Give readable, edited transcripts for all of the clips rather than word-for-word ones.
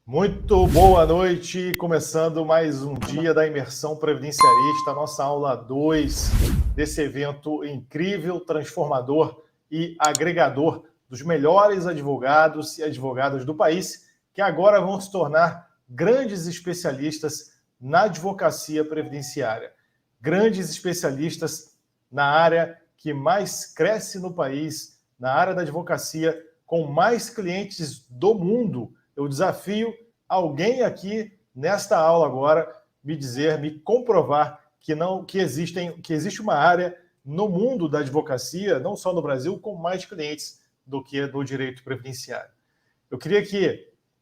Muito boa noite, começando mais um dia da imersão previdenciarista, nossa aula 2 desse evento incrível, transformador e agregador dos melhores advogados e advogadas do país, que agora vão se tornar grandes especialistas na advocacia previdenciária, grandes especialistas na área que mais cresce no país, na área da advocacia, com mais clientes do mundo. Eu desafio alguém aqui nesta aula agora me comprovar que existe uma área no mundo da advocacia, não só no Brasil, com mais clientes do que do direito previdenciário. Eu queria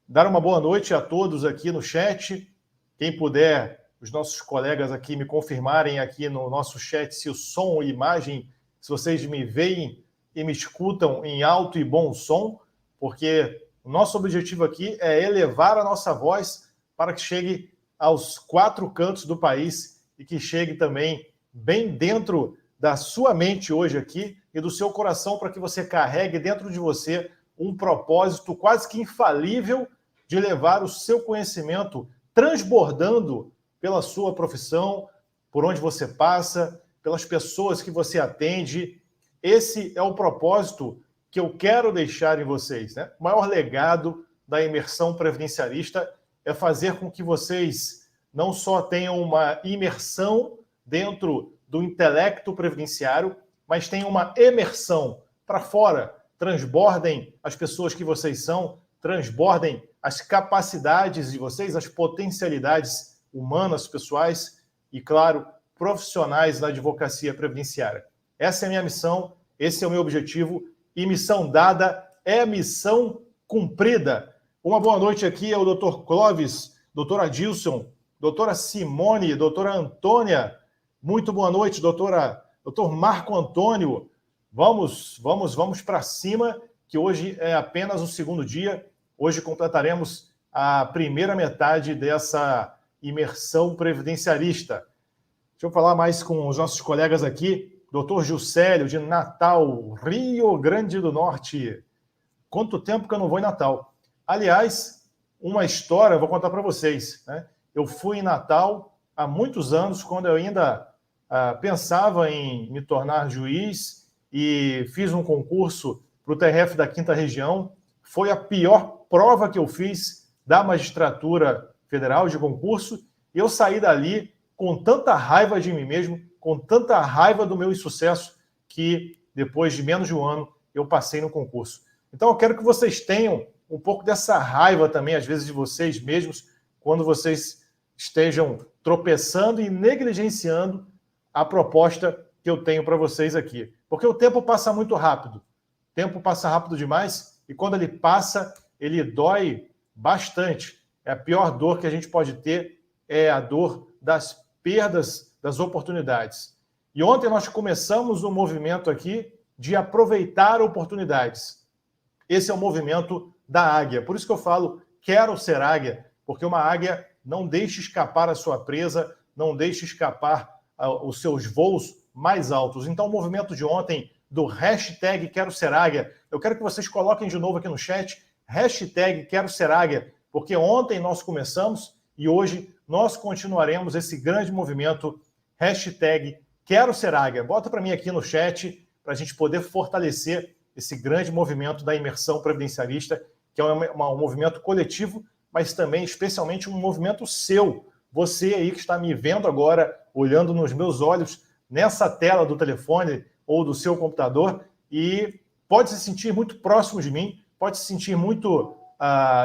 dar uma boa noite a todos aqui no chat. Quem puder, os nossos colegas aqui me confirmarem aqui no nosso chat se o som e imagem, se vocês me veem e me escutam em alto e bom som, porque o nosso objetivo aqui é elevar a nossa voz para que chegue aos 4 cantos do país e que chegue também bem dentro da sua mente hoje aqui e do seu coração, para que você carregue dentro de você um propósito quase que infalível de levar o seu conhecimento transbordando pela sua profissão, por onde você passa, pelas pessoas que você atende. Esse é o propósito que eu quero deixar em vocês, né? O maior legado da imersão previdenciarista é fazer com que vocês não só tenham uma imersão dentro do intelecto previdenciário, mas tenham uma emersão para fora, transbordem as pessoas que vocês são, transbordem as capacidades de vocês, as potencialidades humanas, pessoais e, claro, profissionais da advocacia previdenciária. Essa é a minha missão, esse é o meu objetivo, e missão dada é missão cumprida. Uma boa noite aqui ao Dr. Clóvis, Dr. Adilson, doutora Simone, doutora Antônia. Muito boa noite, Dr. Marco Antônio. Vamos para cima, que hoje é apenas o segundo dia. Hoje completaremos a primeira metade dessa imersão previdenciarista. Deixa eu falar mais com os nossos colegas aqui. Doutor Juscelio, de Natal, Rio Grande do Norte. Quanto tempo que eu não vou em Natal? Aliás, uma história, eu vou contar para vocês, né? Eu fui em Natal há muitos anos, quando eu ainda pensava em me tornar juiz, e fiz um concurso para o TRF da 5ª Região. Foi a pior prova que eu fiz da magistratura federal de concurso, e eu saí dali com tanta raiva de mim mesmo, com tanta raiva do meu insucesso, que depois de menos de um ano eu passei no concurso. Então eu quero que vocês tenham um pouco dessa raiva também, às vezes, de vocês mesmos, quando vocês estejam tropeçando e negligenciando a proposta que eu tenho para vocês aqui. Porque o tempo passa muito rápido. O tempo passa rápido demais, e quando ele passa, ele dói bastante. A pior dor que a gente pode ter é a dor das perdas das oportunidades. E ontem nós começamos um movimento aqui de aproveitar oportunidades. Esse é o movimento da águia. Por isso que eu falo, quero ser águia, porque uma águia não deixa escapar a sua presa, não deixa escapar os seus voos mais altos. Então, o movimento de ontem do hashtag Quero Ser Águia, eu quero que vocês coloquem de novo aqui no chat, hashtag Quero Ser Águia, porque ontem nós começamos e hoje nós continuaremos esse grande movimento, hashtag Quero Ser Águia. Bota para mim aqui no chat, para a gente poder fortalecer esse grande movimento da imersão previdenciarista, que é um movimento coletivo, mas também, especialmente, um movimento seu. Você aí que está me vendo agora, olhando nos meus olhos, nessa tela do telefone ou do seu computador, e pode se sentir muito próximo de mim, pode se sentir muito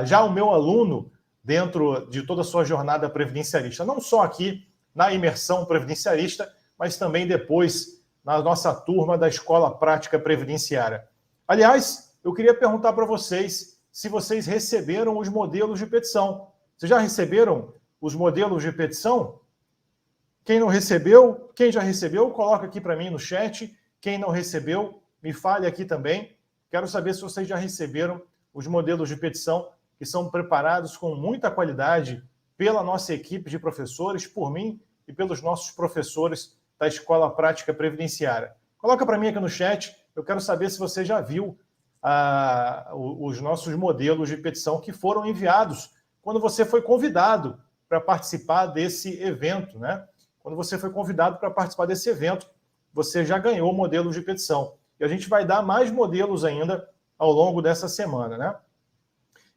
já o meu aluno dentro de toda a sua jornada previdenciarista. Não só aqui na imersão previdenciarista, mas também depois na nossa turma da Escola Prática Previdenciária. Aliás, eu queria perguntar para vocês se vocês receberam os modelos de petição. Vocês já receberam os modelos de petição? Quem não recebeu, quem já recebeu, coloca aqui para mim no chat. Quem não recebeu, me fale aqui também. Quero saber se vocês já receberam os modelos de petição, que são preparados com muita qualidade pela nossa equipe de professores, por mim e pelos nossos professores da Escola Prática Previdenciária. Coloca para mim aqui no chat, eu quero saber se você já viu os nossos modelos de petição que foram enviados quando você foi convidado para participar desse evento, né? Quando você foi convidado para participar desse evento, você já ganhou modelos de petição. E a gente vai dar mais modelos ainda ao longo dessa semana, né?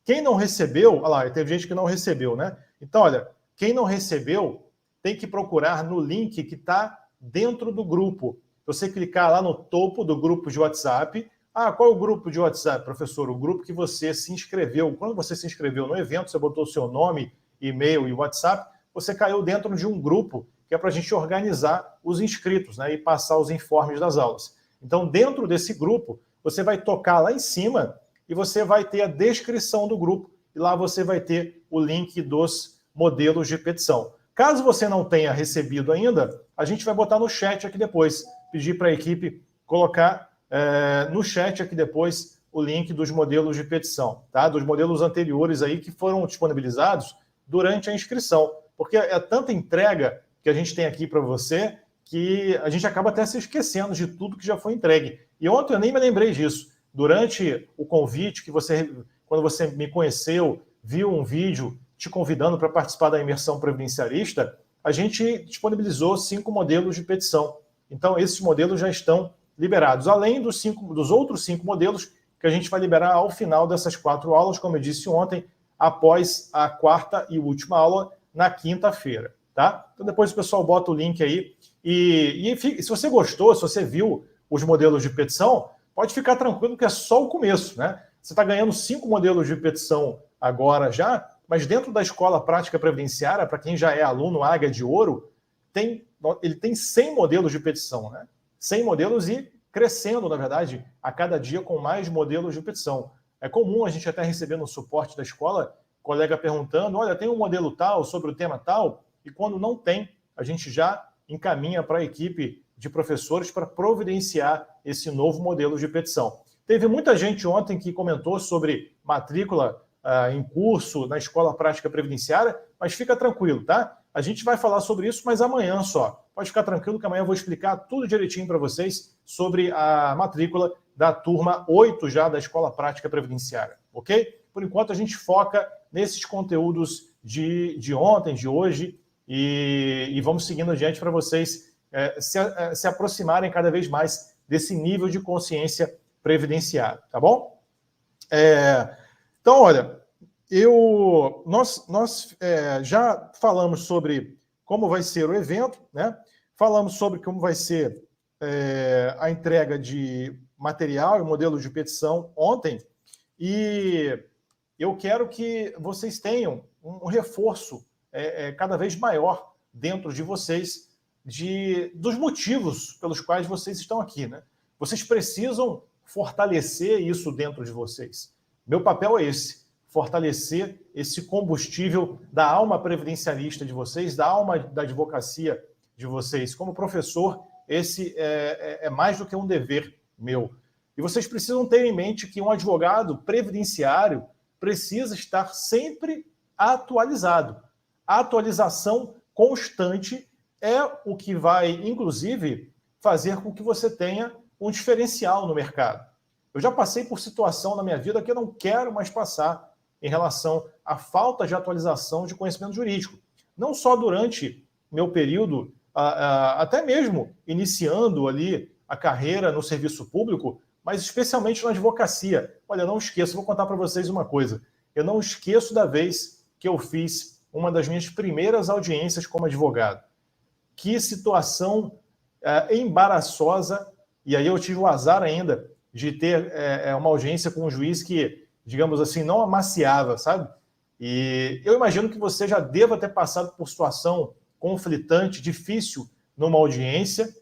Quem não recebeu, olha lá, teve gente que não recebeu, né? Então, olha, quem não recebeu tem que procurar no link que está dentro do grupo. Você clicar lá no topo do grupo de WhatsApp. Ah, qual é o grupo de WhatsApp, professor? O grupo que você se inscreveu. Quando você se inscreveu no evento, você botou o seu nome, e-mail e WhatsApp, você caiu dentro de um grupo que é para a gente organizar os inscritos, né, e passar os informes das aulas. Então, dentro desse grupo, você vai tocar lá em cima e você vai ter a descrição do grupo, e lá você vai ter o link dos modelos de petição. Caso você não tenha recebido ainda, a gente vai botar no chat aqui depois, pedir para a equipe colocar no chat aqui depois o link dos modelos de petição, tá? Dos modelos anteriores aí que foram disponibilizados durante a inscrição, porque é tanta entrega que a gente tem aqui para você que a gente acaba até se esquecendo de tudo que já foi entregue. E ontem eu nem me lembrei disso. Durante o convite que quando você me conheceu, viu um vídeo te convidando para participar da imersão previdenciarista, a gente disponibilizou 5 modelos de petição. Então, esses modelos já estão liberados, além dos outros 5 modelos que a gente vai liberar ao final dessas 4 aulas, como eu disse ontem, após a 4ª e última aula, na quinta-feira, tá? Então, depois o pessoal bota o link aí. E se você gostou, se você viu os modelos de petição, pode ficar tranquilo que é só o começo, né? Você está ganhando 5 modelos de petição agora já, mas dentro da Escola Prática Previdenciária, para quem já é aluno Águia de Ouro, ele tem 100 modelos de petição, né? 100 modelos e crescendo, na verdade, a cada dia com mais modelos de petição. É comum a gente até receber no suporte da escola, colega perguntando, olha, tem um modelo tal, sobre o tema tal, e quando não tem, a gente já encaminha para a equipe de professores para providenciar esse novo modelo de petição. Teve muita gente ontem que comentou sobre matrícula em curso na Escola Prática Previdenciária, mas fica tranquilo, tá? A gente vai falar sobre isso, mas amanhã só. Pode ficar tranquilo que amanhã eu vou explicar tudo direitinho para vocês sobre a matrícula da turma 8 já da Escola Prática Previdenciária, ok? Por enquanto a gente foca nesses conteúdos de ontem, de hoje, e vamos seguindo adiante para vocês se aproximarem cada vez mais desse nível de consciência previdenciária, tá bom? Então, olha, nós já falamos sobre como vai ser o evento, né? Falamos sobre como vai ser a entrega de material e modelos de petição ontem, e eu quero que vocês tenham um reforço cada vez maior dentro de vocês dos motivos pelos quais vocês estão aqui, né? Vocês precisam fortalecer isso dentro de vocês. Meu papel é esse, fortalecer esse combustível da alma previdenciarista de vocês, da alma da advocacia de vocês. Como professor, esse é mais do que um dever meu. E vocês precisam ter em mente que um advogado previdenciário precisa estar sempre atualizado. A atualização constante é o que vai, inclusive, fazer com que você tenha um diferencial no mercado. Eu já passei por situação na minha vida que eu não quero mais passar em relação à falta de atualização de conhecimento jurídico. Não só durante meu período, até mesmo iniciando ali a carreira no serviço público, mas especialmente na advocacia. Olha, não esqueço, vou contar para vocês uma coisa. Eu não esqueço da vez que eu fiz uma das minhas primeiras audiências como advogado. Que situação embaraçosa, e aí eu tive o azar ainda de ter uma audiência com um juiz que, digamos assim, não amaciava, sabe? E eu imagino que você já deva ter passado por situação conflitante, difícil numa audiência,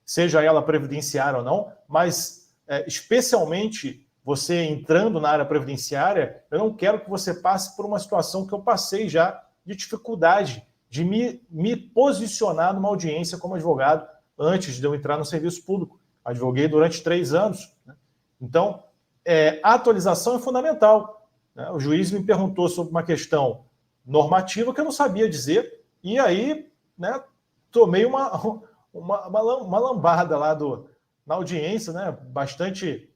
seja ela previdenciária ou não, mas especialmente você entrando na área previdenciária, eu não quero que você passe por uma situação que eu passei já de dificuldade de me posicionar numa audiência como advogado antes de eu entrar no serviço público. Advoguei durante 3 anos, né? Então, a atualização é fundamental, né? O juiz me perguntou sobre uma questão normativa que eu não sabia dizer, e aí, né, tomei uma lambada lá na audiência, né? Bastante,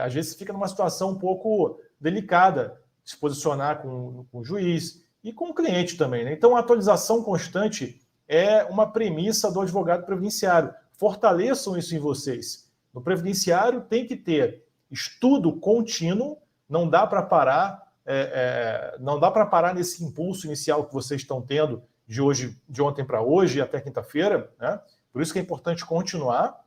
às vezes fica numa situação um pouco delicada de se posicionar com o juiz, e com o cliente também, né? Então, a atualização constante é uma premissa do advogado previdenciário. Fortaleçam isso em vocês. No previdenciário tem que ter estudo contínuo, não dá para parar, não dá para parar nesse impulso inicial que vocês estão tendo de ontem para hoje até quinta-feira, né? Por isso que é importante continuar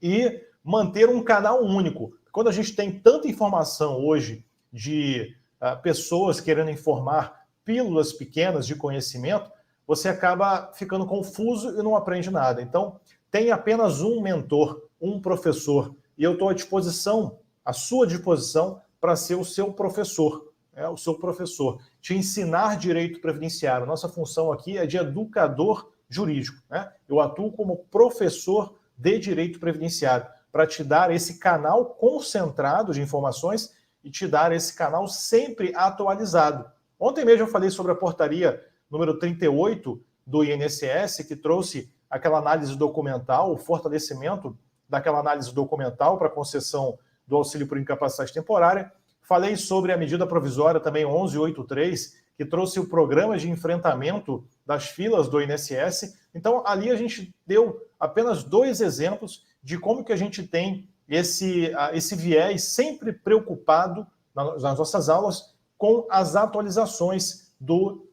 e manter um canal único. Quando a gente tem tanta informação hoje de pessoas querendo informar pílulas pequenas de conhecimento, você acaba ficando confuso e não aprende nada. Então, tem apenas um mentor, um professor, e eu estou à disposição, à sua disposição, para ser o seu professor, o seu professor, te ensinar direito previdenciário. Nossa função aqui é de educador jurídico, né? Eu atuo como professor de direito previdenciário, para te dar esse canal concentrado de informações e te dar esse canal sempre atualizado. Ontem mesmo eu falei sobre a portaria número 38 do INSS, que trouxe aquela análise documental, o fortalecimento daquela análise documental para concessão do auxílio por incapacidade temporária. Falei sobre a medida provisória também 1183, que trouxe o programa de enfrentamento das filas do INSS. Então, ali a gente deu apenas 2 exemplos de como que a gente tem esse viés sempre preocupado nas nossas aulas com as atualizações do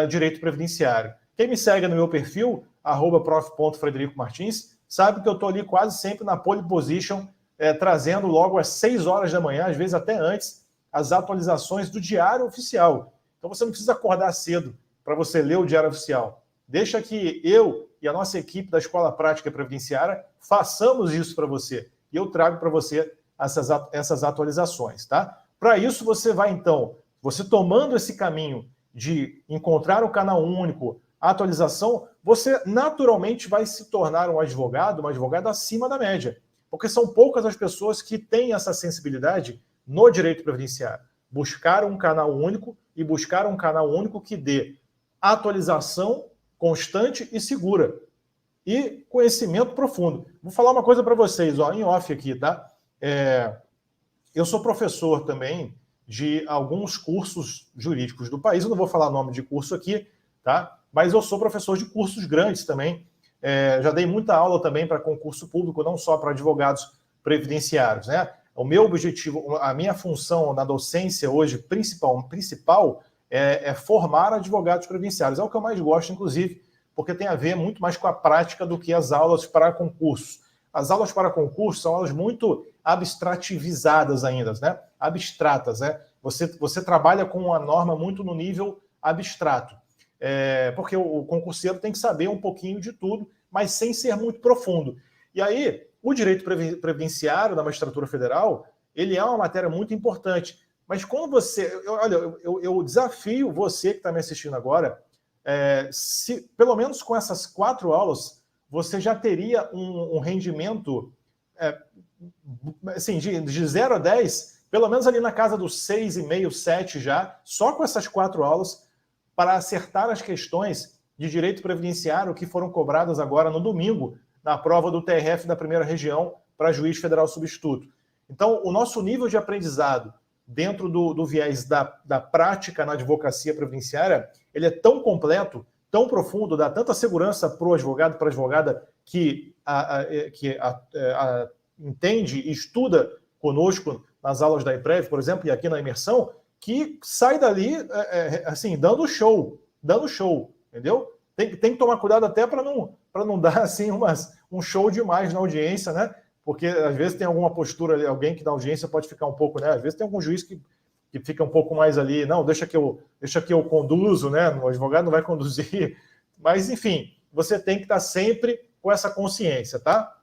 direito previdenciário. Quem me segue no meu perfil, @prof.frederico_martins, sabe que eu estou ali quase sempre na pole position, trazendo logo às 6 horas da manhã, às vezes até antes, as atualizações do Diário Oficial. Então você não precisa acordar cedo para você ler o Diário Oficial. Deixa que eu e a nossa equipe da Escola Prática Previdenciária façamos isso para você. E eu trago para você essas atualizações, tá? Para isso você vai, então, você tomando esse caminho de encontrar um canal único, atualização, você naturalmente vai se tornar um advogado, uma advogada acima da média. Porque são poucas as pessoas que têm essa sensibilidade no direito previdenciário. Buscar um canal único e buscar um canal único que dê atualização constante e segura. E conhecimento profundo. Vou falar uma coisa para vocês, em off aqui, tá? Eu sou professor também de alguns cursos jurídicos do país. Eu não vou falar nome de curso aqui, tá? Mas eu sou professor de cursos grandes também. Já dei muita aula também para concurso público, não só para advogados previdenciários, né? O meu objetivo, a minha função na docência hoje, principal é formar advogados previdenciários. É o que eu mais gosto, inclusive, porque tem a ver muito mais com a prática do que as aulas para concurso. As aulas para concurso são aulas muito abstrativizadas ainda, né? Abstratas, né? Você trabalha com uma norma muito no nível abstrato. Porque o concurseiro tem que saber um pouquinho de tudo, mas sem ser muito profundo. E aí, o direito previdenciário da magistratura federal, ele é uma matéria muito importante. Mas quando você... eu desafio você que está me assistindo agora, se pelo menos com essas 4 aulas, você já teria um rendimento assim, de 0 a 10, pelo menos ali na casa dos 6,5, 7 já, só com essas 4 aulas, para acertar as questões de direito previdenciário que foram cobradas agora no domingo, na prova do TRF da primeira região para juiz federal substituto. Então, o nosso nível de aprendizado dentro do viés da prática na advocacia previdenciária, ele é tão completo, tão profundo, dá tanta segurança para o advogado, para a advogada que entende e estuda conosco nas aulas da IPREV, por exemplo, e aqui na imersão, que sai dali assim, dando show, entendeu? Tem que tomar cuidado até para não dar assim, um show demais na audiência, né? Porque às vezes tem alguma postura ali, alguém que na audiência pode ficar um pouco, né? Às vezes tem algum juiz que fica um pouco mais ali, não, deixa que eu conduzo, né? O advogado não vai conduzir. Mas, enfim, você tem que estar sempre com essa consciência, tá?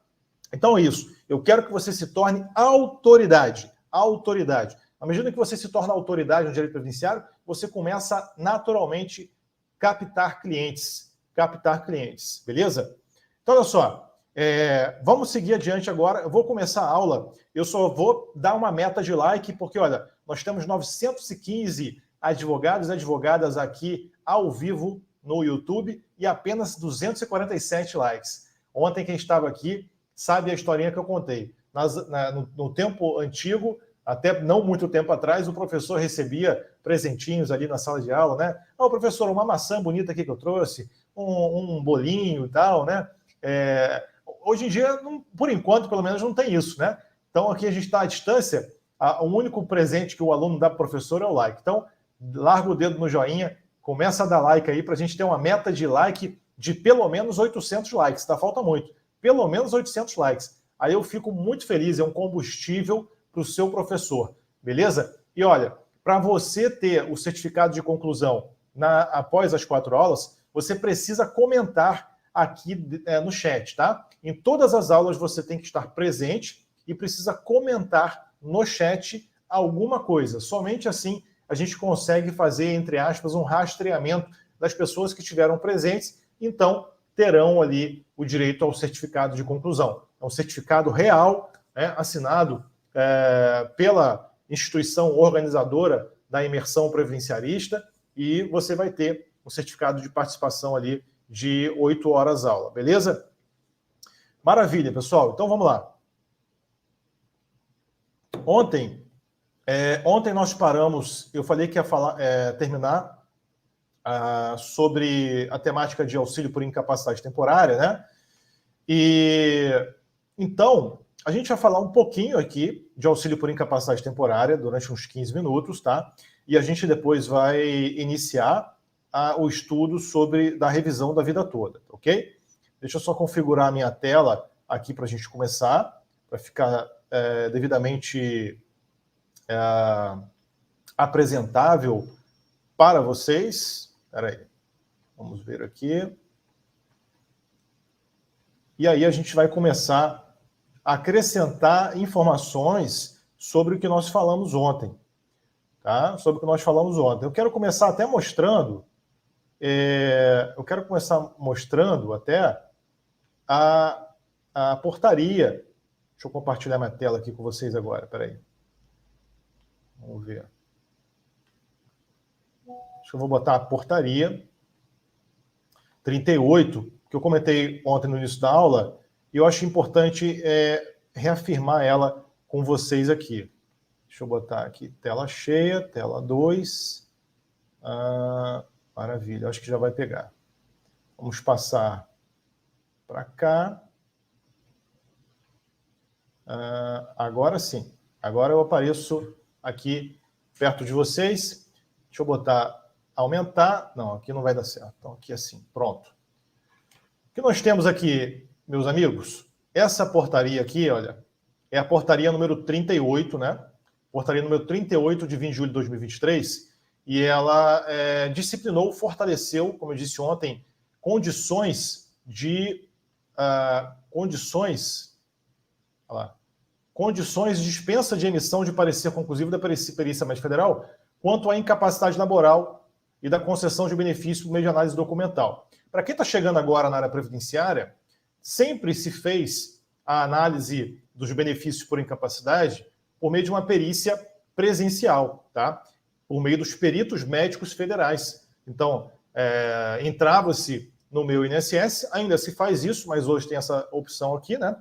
Então é isso. Eu quero que você se torne autoridade. Autoridade. À medida que você se torna autoridade no direito previdenciário, você começa naturalmente captar clientes, beleza? Então, olha só, vamos seguir adiante agora. Eu vou começar a aula, eu só vou dar uma meta de like, porque, olha, nós temos 915 advogados e advogadas aqui ao vivo no YouTube e apenas 247 likes. Ontem, quem estava aqui sabe a historinha que eu contei. No tempo antigo, Até não muito tempo atrás, o professor recebia presentinhos ali na sala de aula, né? Ó, professor, uma maçã bonita aqui que eu trouxe, um bolinho e tal, né? Hoje em dia, por enquanto, pelo menos, não tem isso, né? Então, aqui a gente está à distância, o único presente que o aluno dá para o professor é o like. Então, larga o dedo no joinha, começa a dar like aí para a gente ter uma meta de like de pelo menos 800 likes, tá? Falta muito. Pelo menos 800 likes. Aí eu fico muito feliz, é um combustível para o seu professor, beleza? E olha, para você ter o certificado de conclusão após as 4 aulas, você precisa comentar aqui no chat, tá? Em todas as aulas você tem que estar presente e precisa comentar no chat alguma coisa. Somente assim a gente consegue fazer, entre aspas, um rastreamento das pessoas que estiveram presentes, então terão ali o direito ao certificado de conclusão. É um certificado real, né, assinado pela instituição organizadora da imersão previdenciarista, e você vai ter um certificado de participação ali de 8 horas aula, beleza? Maravilha, pessoal. Então vamos lá. Ontem nós paramos, eu falei que ia terminar sobre a temática de auxílio por incapacidade temporária, né? E então, a gente vai falar um pouquinho aqui de auxílio por incapacidade temporária durante uns 15 minutos, tá? E a gente depois vai iniciar o estudo da revisão da vida toda, ok? Deixa eu só configurar a minha tela aqui para a gente começar, para ficar devidamente apresentável para vocês. Espera aí, vamos ver aqui. E aí a gente vai começar a acrescentar informações sobre o que nós falamos ontem. Tá? Sobre o que nós falamos ontem. Eu quero começar até mostrando, até a portaria. Deixa eu compartilhar minha tela aqui com vocês agora, peraí. Vamos ver. Acho que eu vou botar a portaria 38, que eu comentei ontem no início da aula, e eu acho importante reafirmar ela com vocês aqui. Deixa eu botar aqui tela cheia, tela 2. Maravilha, acho que já vai pegar. Vamos passar para cá. Agora sim. Agora eu apareço aqui perto de vocês. Deixa eu botar aumentar. Não, aqui não vai dar certo. Então aqui assim, pronto. O que nós temos aqui, meus amigos? Essa portaria aqui, olha, é a portaria número 38, né? Portaria número 38 de 20 de julho de 2023, e ela disciplinou, fortaleceu, como eu disse ontem, condições de dispensa de emissão de parecer conclusivo da Perícia Médica Federal quanto à incapacidade laboral e da concessão de benefício por meio de análise documental. Para quem está chegando agora na área previdenciária, sempre se fez a análise dos benefícios por incapacidade por meio de uma perícia presencial, tá? Por meio dos peritos médicos federais. Então, entrava-se no meu INSS, ainda se faz isso, mas hoje tem essa opção aqui, né?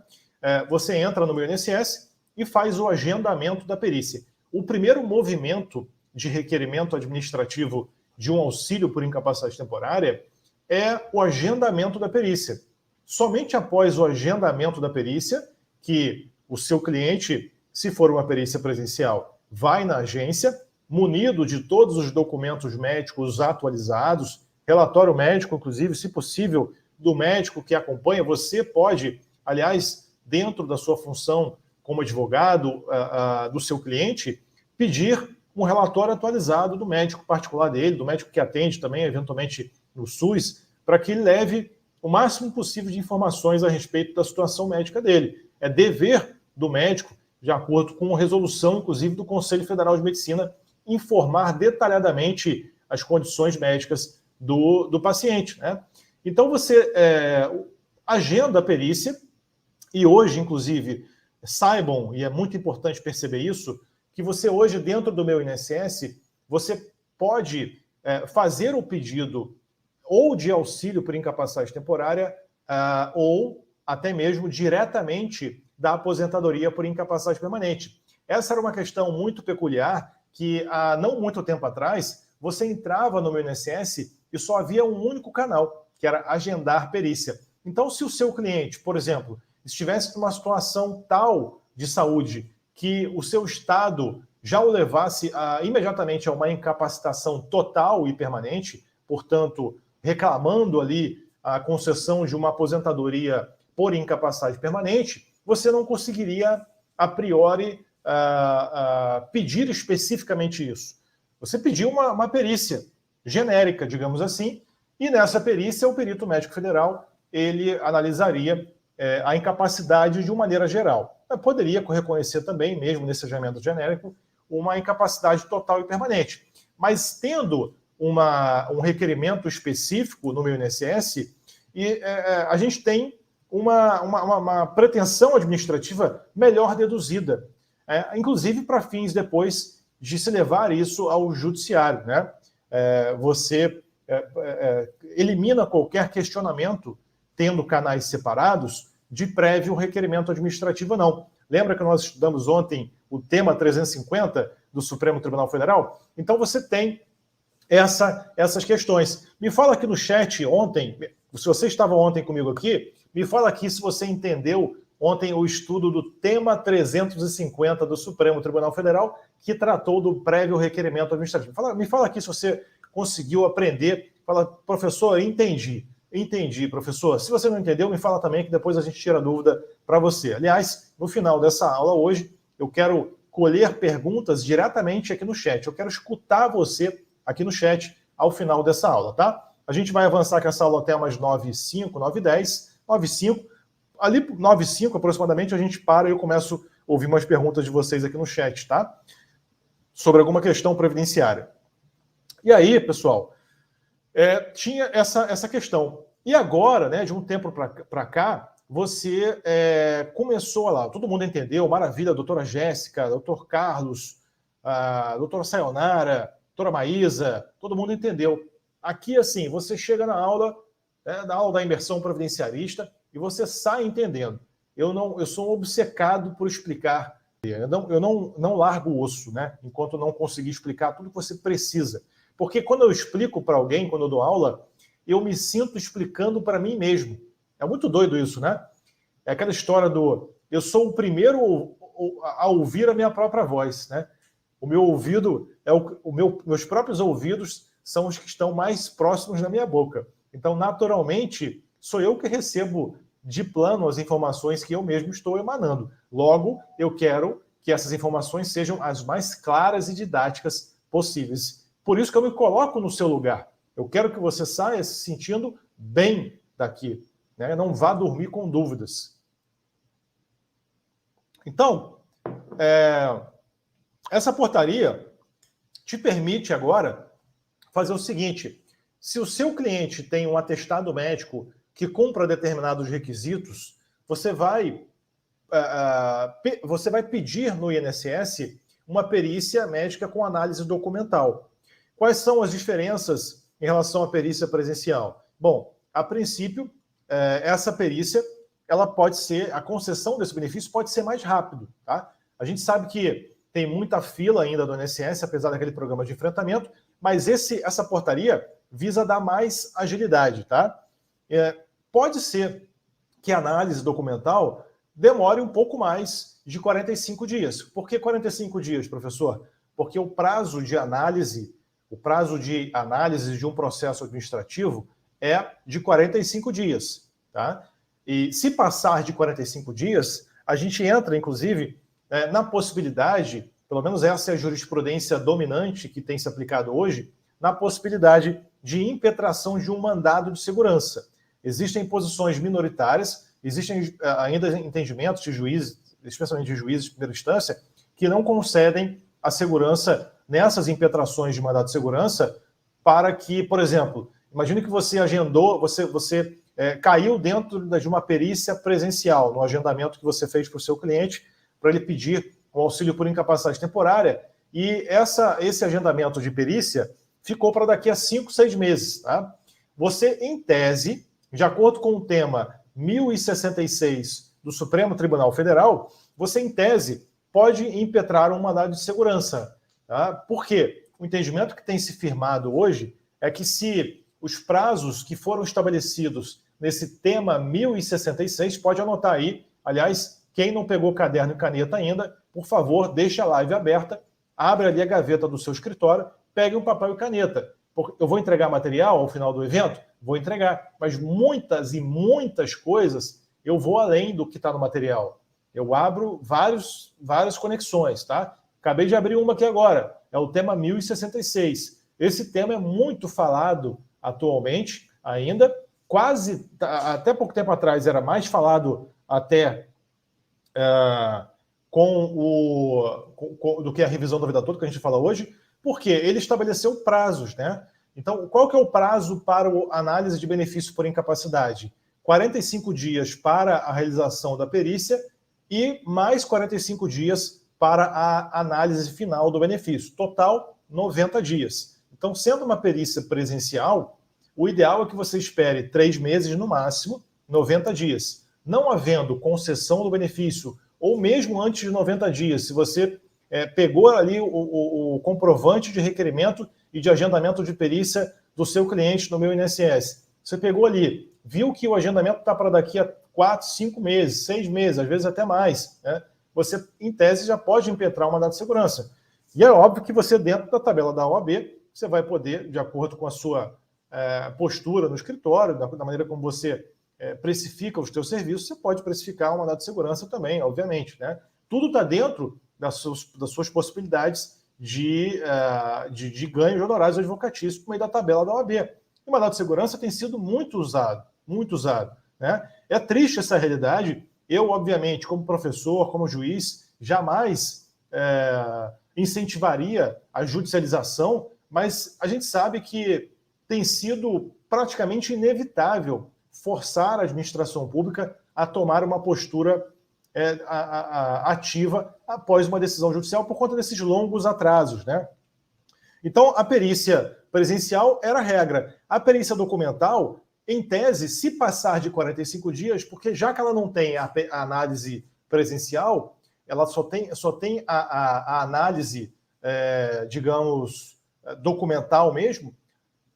Você entra no meu INSS e faz o agendamento da perícia. O primeiro movimento de requerimento administrativo de um auxílio por incapacidade temporária é o agendamento da perícia. Somente após o agendamento da perícia, que o seu cliente, se for uma perícia presencial, vai na agência, munido de todos os documentos médicos atualizados, relatório médico, inclusive, se possível, do médico que acompanha. Você pode, aliás, dentro da sua função como advogado do seu cliente, pedir um relatório atualizado do médico particular dele, do médico que atende também, eventualmente, no SUS, para que ele leve o máximo possível de informações a respeito da situação médica dele. É dever do médico, de acordo com a resolução, inclusive, do Conselho Federal de Medicina, informar detalhadamente as condições médicas do paciente, né? Então, você agenda a perícia, e hoje, inclusive, saibam, e é muito importante perceber isso, que você hoje, dentro do meu INSS, você pode fazer o pedido ou de auxílio por incapacidade temporária, ou até mesmo diretamente da aposentadoria por incapacidade permanente. Essa era uma questão muito peculiar que, há não muito tempo atrás, você entrava no meu INSS e só havia um único canal, que era agendar perícia. Então, se o seu cliente, por exemplo, estivesse numa situação tal de saúde que o seu estado já o levasse imediatamente a uma incapacitação total e permanente, portanto, reclamando ali a concessão de uma aposentadoria por incapacidade permanente, você não conseguiria, a priori, pedir especificamente isso. Você pediu uma perícia genérica, digamos assim, e nessa perícia o perito médico federal ele analisaria a incapacidade de uma maneira geral. Poderia reconhecer também, mesmo nesse agendamento genérico, uma incapacidade total e permanente. Mas tendo um requerimento específico no meu INSS, a gente tem uma pretensão administrativa melhor deduzida, inclusive para fins depois de se levar isso ao judiciário, né? Você elimina qualquer questionamento, tendo canais separados, de prévio requerimento administrativo ou não. Lembra que nós estudamos ontem o tema 350 do Supremo Tribunal Federal? Então você tem essas questões. Me fala aqui no chat ontem, se você estava ontem comigo aqui, me fala aqui se você entendeu ontem o estudo do tema 350 do Supremo Tribunal Federal, que tratou do prévio requerimento administrativo. Me fala aqui se você conseguiu aprender. Fala, professor, entendi, professor. Se você não entendeu, me fala também, que depois a gente tira a dúvida para você. Aliás, no final dessa aula hoje, eu quero colher perguntas diretamente aqui no chat. Eu quero escutar você aqui no chat ao final dessa aula, tá? A gente vai avançar com essa aula até umas 9h05, 9h10, 9h05. Ali, 9h05 aproximadamente, a gente para e eu começo a ouvir umas perguntas de vocês aqui no chat, tá? Sobre alguma questão previdenciária. E aí, pessoal, tinha essa questão. E agora, né, de um tempo para cá, você começou lá, todo mundo entendeu, maravilha, a doutora Jéssica, doutor Carlos, a doutora Sayonara, doutora Maísa, todo mundo entendeu. Aqui, assim, você chega na aula da imersão previdenciarista e você sai entendendo. Eu sou obcecado por explicar. Eu não largo o osso, né, enquanto não conseguir explicar tudo que você precisa. Porque quando eu explico para alguém, quando eu dou aula, eu me sinto explicando para mim mesmo. É muito doido isso, né? É aquela história eu sou o primeiro a ouvir a minha própria voz, né? O meu ouvido, meus próprios ouvidos são os que estão mais próximos da minha boca. Então, naturalmente, sou eu que recebo de plano as informações que eu mesmo estou emanando. Logo, eu quero que essas informações sejam as mais claras e didáticas possíveis. Por isso que eu me coloco no seu lugar. Eu quero que você saia se sentindo bem daqui, né? Não vá dormir com dúvidas. Então, essa portaria te permite agora fazer o seguinte: se o seu cliente tem um atestado médico que cumpra determinados requisitos, você vai pedir no INSS uma perícia médica com análise documental. Quais são as diferenças em relação à perícia presencial? Bom, a princípio, essa perícia, ela pode ser, a concessão desse benefício pode ser mais rápido, tá? A gente sabe que tem muita fila ainda do INSS, apesar daquele programa de enfrentamento, mas essa portaria visa dar mais agilidade, tá? Pode ser que a análise documental demore um pouco mais de 45 dias. Por que 45 dias, professor? Porque o prazo de análise de um processo administrativo é de 45 dias, tá? E se passar de 45 dias, a gente entra, inclusive, na possibilidade, pelo menos essa é a jurisprudência dominante que tem se aplicado hoje, na possibilidade de impetração de um mandado de segurança. Existem posições minoritárias, existem ainda entendimentos de juízes, especialmente de juízes de primeira instância, que não concedem a segurança nessas impetrações de mandado de segurança para que, por exemplo, imagine que você agendou, você caiu dentro de uma perícia presencial, no agendamento que você fez para o seu cliente, para ele pedir um auxílio por incapacidade temporária, e esse agendamento de perícia ficou para daqui a 5, 6 meses. Tá? Você, em tese, de acordo com o tema 1066 do Supremo Tribunal Federal, você, em tese, pode impetrar um mandado de segurança. Tá? Por quê? O entendimento que tem se firmado hoje é que se os prazos que foram estabelecidos nesse tema 1066, pode anotar aí, aliás, quem não pegou caderno e caneta ainda, por favor, deixe a live aberta, abre ali a gaveta do seu escritório, pegue um papel e caneta. Eu vou entregar material ao final do evento? Vou entregar, mas muitas e muitas coisas eu vou além do que está no material. Eu abro várias conexões, tá? Acabei de abrir uma aqui agora, é o tema 1066. Esse tema é muito falado atualmente ainda, até pouco tempo atrás era mais falado até do que a revisão da vida toda, que a gente fala hoje, porque ele estabeleceu prazos, né? Então, qual que é o prazo para a análise de benefício por incapacidade? 45 dias para a realização da perícia e mais 45 dias para a análise final do benefício. Total, 90 dias. Então, sendo uma perícia presencial, o ideal é que você espere 3 meses no máximo, 90 dias. Não havendo concessão do benefício, ou mesmo antes de 90 dias, se você pegou ali o comprovante de requerimento e de agendamento de perícia do seu cliente no meu INSS, você pegou ali, viu que o agendamento está para daqui a 4, 5 meses, 6 meses, às vezes até mais, né? Você, em tese, já pode impetrar um mandado de segurança. E é óbvio que você, dentro da tabela da OAB, você vai poder, de acordo com a sua postura no escritório, da maneira como você precifica os seus serviços, você pode precificar um mandado de segurança também, obviamente, né? Tudo está dentro das suas possibilidades de ganho de honorários advocatícios por meio da tabela da OAB. E o mandado de segurança tem sido muito usado, né? É triste essa realidade. Eu, obviamente, como professor, como juiz, jamais incentivaria a judicialização, mas a gente sabe que tem sido praticamente inevitável forçar a administração pública a tomar uma postura ativa após uma decisão judicial por conta desses longos atrasos, né? Então, a perícia presencial era a regra. A perícia documental, em tese, se passar de 45 dias, porque já que ela não tem a análise presencial, ela só tem a análise, digamos, documental mesmo,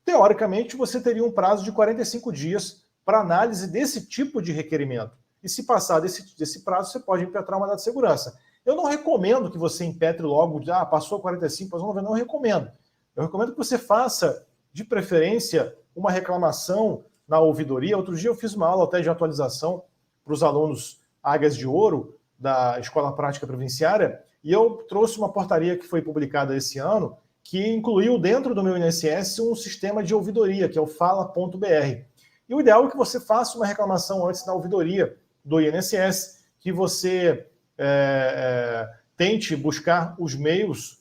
teoricamente você teria um prazo de 45 dias para análise desse tipo de requerimento. E se passar desse prazo, você pode impetrar um mandado de segurança. Eu não recomendo que você impetre logo, passou 45, passou 90, não recomendo. Eu recomendo que você faça, de preferência, uma reclamação na ouvidoria. Outro dia eu fiz uma aula até de atualização para os alunos Águias de Ouro, da Escola Prática Previdenciária, e eu trouxe uma portaria que foi publicada esse ano, que incluiu dentro do meu INSS um sistema de ouvidoria, que é o fala.br. E o ideal é que você faça uma reclamação antes na ouvidoria do INSS, que você tente buscar os meios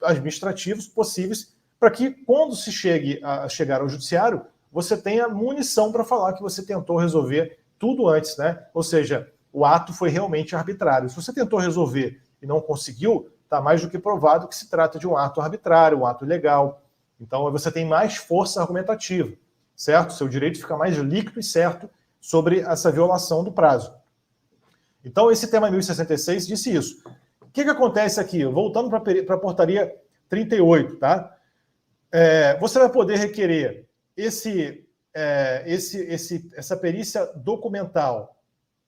administrativos possíveis para que, quando se chegar ao judiciário, você tenha munição para falar que você tentou resolver tudo antes, né? Ou seja, o ato foi realmente arbitrário. Se você tentou resolver e não conseguiu, está mais do que provado que se trata de um ato arbitrário, um ato ilegal. Então, você tem mais força argumentativa, certo? Seu direito fica mais líquido e certo sobre essa violação do prazo. Então, esse tema 1066 disse isso. O que acontece aqui? Voltando para a portaria 38, tá? Você vai poder requerer essa perícia documental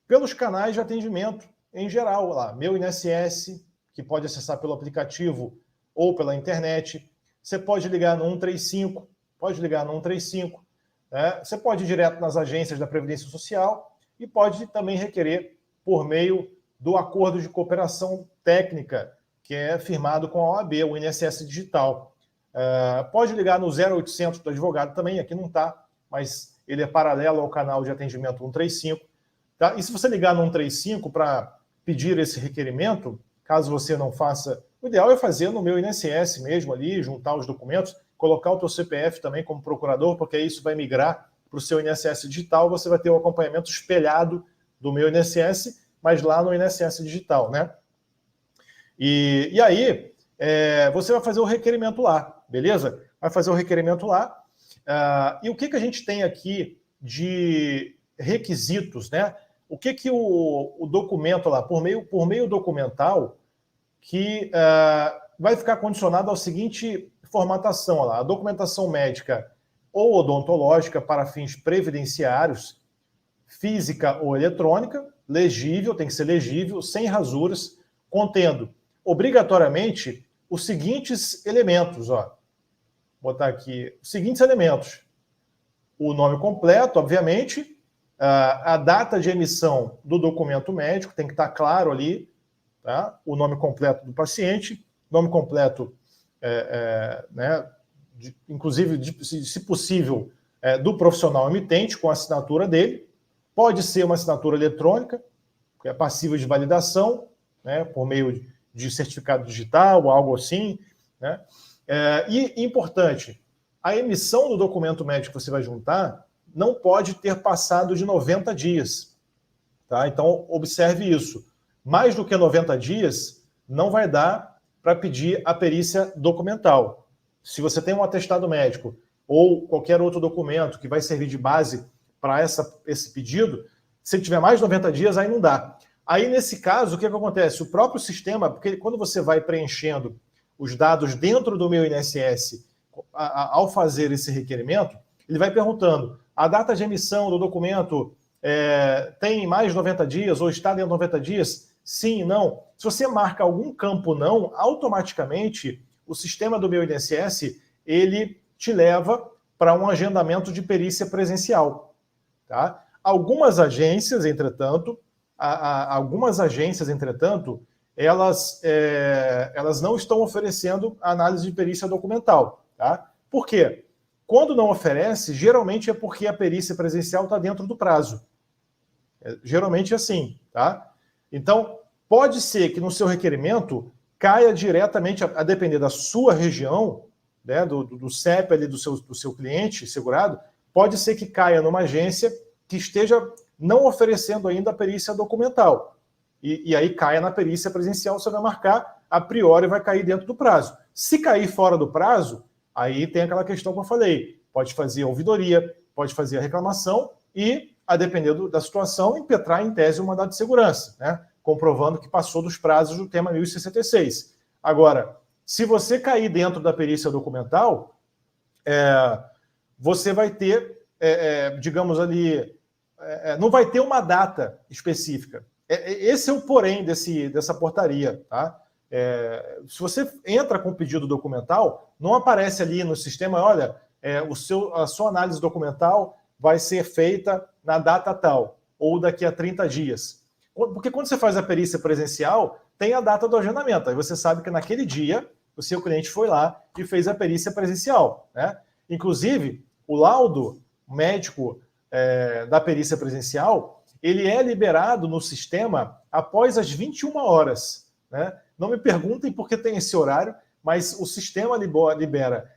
pelos canais de atendimento em geral, lá, meu INSS, que pode acessar pelo aplicativo ou pela internet. Você pode ligar no 135, né? Você pode ir direto nas agências da Previdência Social e pode também requerer por meio do acordo de cooperação técnica, que é firmado com a OAB, o INSS Digital. Pode ligar no 0800 do advogado também, aqui não está, mas ele é paralelo ao canal de atendimento 135. Tá? E se você ligar no 135 para pedir esse requerimento, caso você não faça, o ideal é fazer no meu INSS mesmo ali, juntar os documentos, colocar o teu CPF também como procurador, porque aí isso vai migrar para o seu INSS digital, você vai ter o acompanhamento espelhado do meu INSS, mas lá no INSS digital, né? E aí, você vai fazer o requerimento lá, beleza? Vai fazer o requerimento lá. E o que a gente tem aqui de requisitos, né? o que o documento lá, por meio documental, que vai ficar condicionado ao seguinte formatação lá, a documentação médica ou odontológica para fins previdenciários, física ou eletrônica, legível, tem que ser legível, sem rasuras, contendo obrigatoriamente os seguintes elementos, ó. Vou botar aqui os seguintes elementos: o nome completo, obviamente, a data de emissão do documento médico, tem que estar claro ali, tá? O nome completo do paciente, nome completo, né, inclusive, se possível, do profissional emitente, com a assinatura dele. Pode ser uma assinatura eletrônica, que é passível de validação, né, por meio de certificado digital ou algo assim, né? E importante, a emissão do documento médico que você vai juntar não pode ter passado de 90 dias. Tá? Então, observe isso. Mais do que 90 dias, não vai dar para pedir a perícia documental. Se você tem um atestado médico ou qualquer outro documento que vai servir de base para esse pedido, se tiver mais de 90 dias, aí não dá. Aí, nesse caso, o que acontece? O próprio sistema, porque quando você vai preenchendo os dados dentro do meu INSS, ao fazer esse requerimento, ele vai perguntando: a data de emissão do documento tem mais de 90 dias ou está dentro de 90 dias? Sim, não. Se você marca algum campo não, automaticamente o sistema do meu INSS, ele te leva para um agendamento de perícia presencial. Tá? Algumas agências, entretanto, elas não estão oferecendo análise de perícia documental. Tá? Por quê? Quando não oferece, geralmente é porque a perícia presencial está dentro do prazo. Geralmente é assim. Tá? Então, pode ser que no seu requerimento caia diretamente, a depender da sua região, né, do CEP ali do seu cliente segurado, pode ser que caia numa agência que esteja não oferecendo ainda a perícia documental. E aí caia na perícia presencial, você vai marcar, a priori vai cair dentro do prazo. Se cair fora do prazo, aí tem aquela questão que eu falei, pode fazer a ouvidoria, pode fazer a reclamação e, a depender da situação, impetrar em tese um mandado de segurança, né, comprovando que passou dos prazos do tema 1066. Agora, se você cair dentro da perícia documental, você vai ter, digamos ali, não vai ter uma data específica. Esse é o porém dessa portaria. Tá? Se você entra com o pedido documental, não aparece ali no sistema, olha, a sua análise documental vai ser feita na data tal, ou daqui a 30 dias. Porque quando você faz a perícia presencial, tem a data do agendamento. Aí você sabe que naquele dia, o seu cliente foi lá e fez a perícia presencial. Né? Inclusive, o laudo médico da perícia presencial, ele é liberado no sistema após as 21 horas. Né? Não me perguntem por que tem esse horário, mas o sistema libera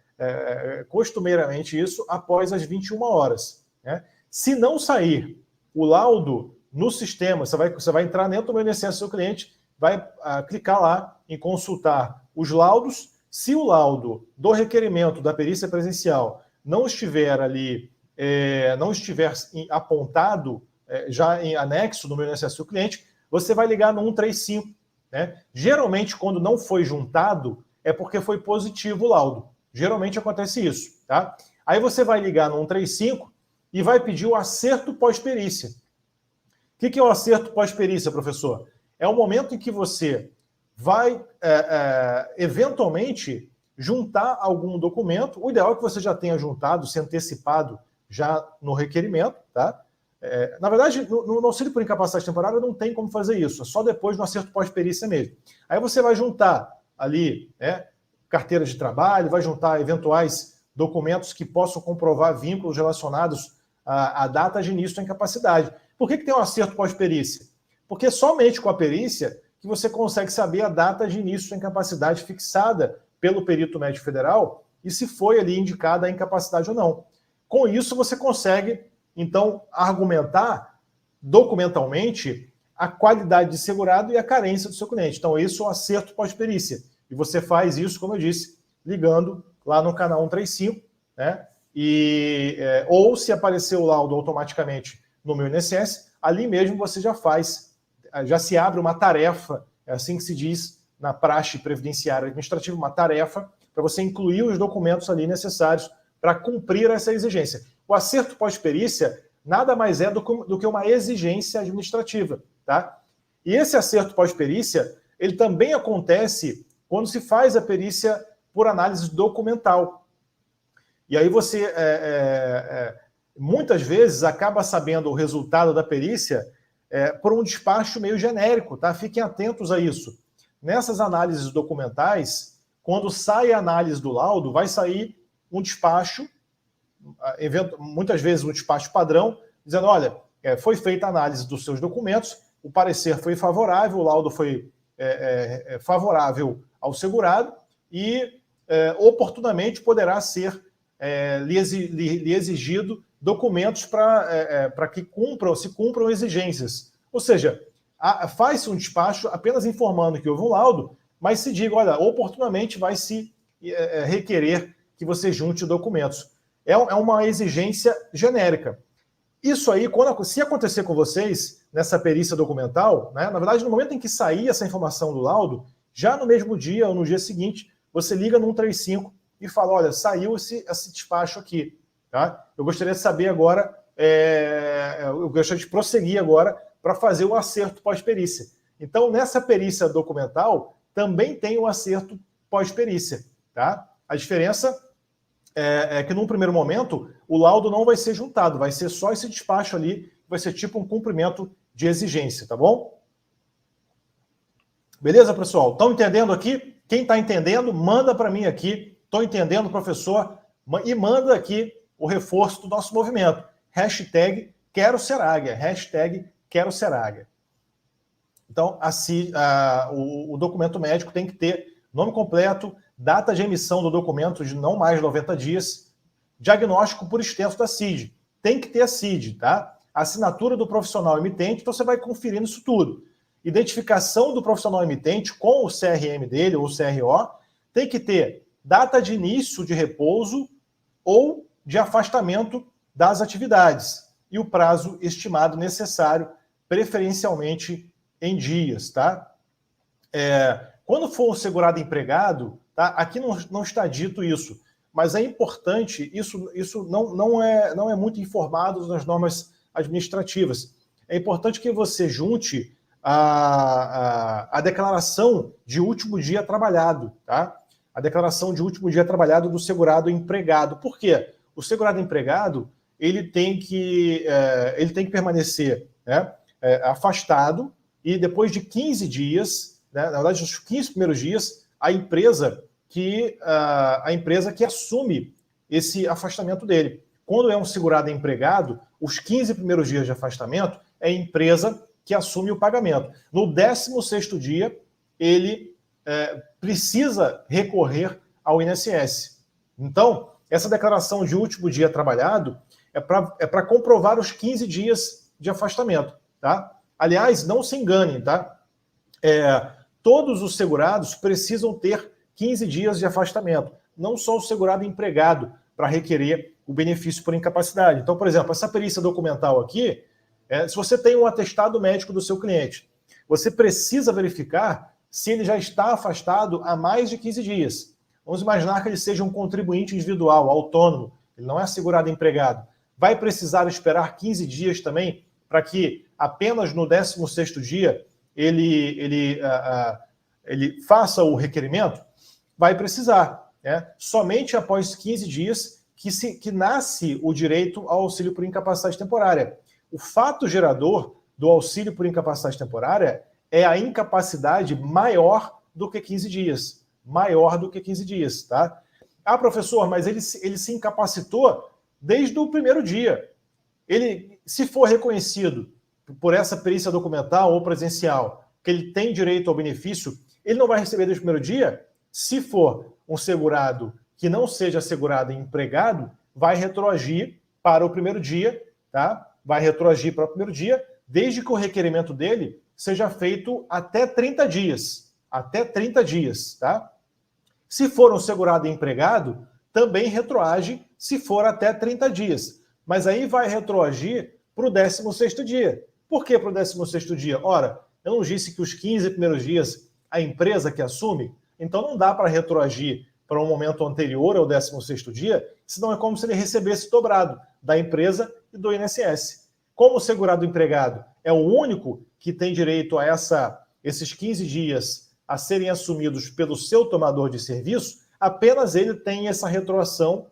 costumeiramente isso após as 21 horas. Né? Se não sair o laudo no sistema, você vai entrar dentro do meu INSS do seu cliente, vai clicar lá em consultar os laudos. Se o laudo do requerimento da perícia presencial não estiver ali, não estiver apontado já em anexo no meu INSS do cliente, você vai ligar no 135. Né? Geralmente, quando não foi juntado, é porque foi positivo o laudo. Geralmente acontece isso. Tá? Aí você vai ligar no 135 e vai pedir o acerto pós-perícia. O que é o acerto pós-perícia, professor? É o momento em que você vai, eventualmente, juntar algum documento. O ideal é que você já tenha juntado, se antecipado já no requerimento. Tá? Na verdade, no auxílio por incapacidade temporária não tem como fazer isso, é só depois no acerto pós-perícia mesmo. Aí você vai juntar ali carteira de trabalho, vai juntar eventuais documentos que possam comprovar vínculos relacionados à data de início da incapacidade. Por que tem um acerto pós-perícia? Porque somente com a perícia que você consegue saber a data de início da incapacidade fixada pelo perito médico federal e se foi ali indicada a incapacidade ou não. Com isso, você consegue, então, argumentar documentalmente a qualidade de segurado e a carência do seu cliente. Então, isso é o acerto pós-perícia. E você faz isso, como eu disse, ligando lá no canal 135, né? Ou se aparecer o laudo automaticamente no Meu INSS, ali mesmo você já se abre uma tarefa, é assim que se diz na praxe previdenciária administrativa, uma tarefa para você incluir os documentos ali necessários para cumprir essa exigência. O acerto pós-perícia nada mais é do que uma exigência administrativa, tá? E esse acerto pós-perícia, ele também acontece quando se faz a perícia por análise documental. E aí você, muitas vezes, acaba sabendo o resultado da perícia por um despacho meio genérico, tá? Fiquem atentos a isso. Nessas análises documentais, quando sai a análise do laudo, vai sair um despacho, muitas vezes um despacho padrão, dizendo, olha, foi feita a análise dos seus documentos, o parecer foi favorável, o laudo foi favorável ao segurado e oportunamente poderá ser lhe exigido documentos para que se cumpram exigências. Ou seja, faz-se um despacho apenas informando que houve um laudo, mas se diga, olha, oportunamente vai se requerer que você junte documentos. É uma exigência genérica. Isso aí, se acontecer com vocês nessa perícia documental, né, na verdade, no momento em que sair essa informação do laudo, já no mesmo dia ou no dia seguinte, você liga no 135 e fala, olha, saiu esse despacho aqui. Tá? Eu gostaria de saber agora, eu gostaria de prosseguir agora para fazer o acerto pós-perícia. Então, nessa perícia documental, também tem o acerto pós-perícia. Tá? A diferença é que, num primeiro momento, o laudo não vai ser juntado, vai ser só esse despacho ali, vai ser tipo um cumprimento de exigência, tá bom? Beleza, pessoal? Estão entendendo aqui? Quem está entendendo, manda para mim aqui. Estou entendendo, professor? E manda aqui o reforço do nosso movimento. Hashtag quero ser águia. Hashtag quero ser águia. Então, assim, o documento médico tem que ter nome completo, data de emissão do documento de não mais de 90 dias, diagnóstico por extenso da CID. Tem que ter a CID, tá? Assinatura do profissional emitente, então você vai conferindo isso tudo. Identificação do profissional emitente com o CRM dele, ou CRO, tem que ter data de início de repouso ou de afastamento das atividades e o prazo estimado necessário, preferencialmente em dias, tá? Quando for um segurado empregado, tá? Aqui não está dito isso, mas é importante, isso não é muito informado nas normas administrativas. É importante que você junte a declaração de último dia trabalhado, tá? A declaração de último dia trabalhado do segurado empregado. Por quê? O segurado empregado, ele tem que permanecer, né, afastado, e depois de 15 dias, né, na verdade, os 15 primeiros dias, a empresa que assume esse afastamento dele. Quando é um segurado empregado, os 15 primeiros dias de afastamento é a empresa que assume o pagamento. No 16º dia, ele precisa recorrer ao INSS. Então, essa declaração de último dia trabalhado é para comprovar os 15 dias de afastamento, tá? Aliás, não se enganem, tá? Todos os segurados precisam ter 15 dias de afastamento, não só o segurado empregado para requerer o benefício por incapacidade. Então, por exemplo, essa perícia documental aqui, se você tem um atestado médico do seu cliente, você precisa verificar se ele já está afastado há mais de 15 dias. Vamos imaginar que ele seja um contribuinte individual, autônomo, ele não é segurado empregado. Vai precisar esperar 15 dias também para que apenas no 16º dia ele faça o requerimento? Vai precisar. Né? Somente após 15 dias que nasce o direito ao auxílio por incapacidade temporária. O fato gerador do auxílio por incapacidade temporária é a incapacidade maior do que 15 dias. Maior do que 15 dias, tá? Ah, professor, mas ele se incapacitou desde o primeiro dia. Ele, se for reconhecido por essa perícia documental ou presencial que ele tem direito ao benefício, ele não vai receber desde o primeiro dia? Se for um segurado que não seja segurado e empregado, vai retroagir para o primeiro dia, tá? Vai retroagir para o primeiro dia, desde que o requerimento dele seja feito até 30 dias. Até 30 dias, tá? Se for um segurado e empregado, também retroage se for até 30 dias. Mas aí vai retroagir para o 16º dia. Por que para o 16º dia? Ora, eu não disse que os 15 primeiros dias a empresa que assume, então não dá para retroagir para um momento anterior ao 16º dia, senão é como se ele recebesse dobrado da empresa e do INSS. Como o segurado empregado é o único que tem direito a esses 15 dias a serem assumidos pelo seu tomador de serviço, apenas ele tem essa retroação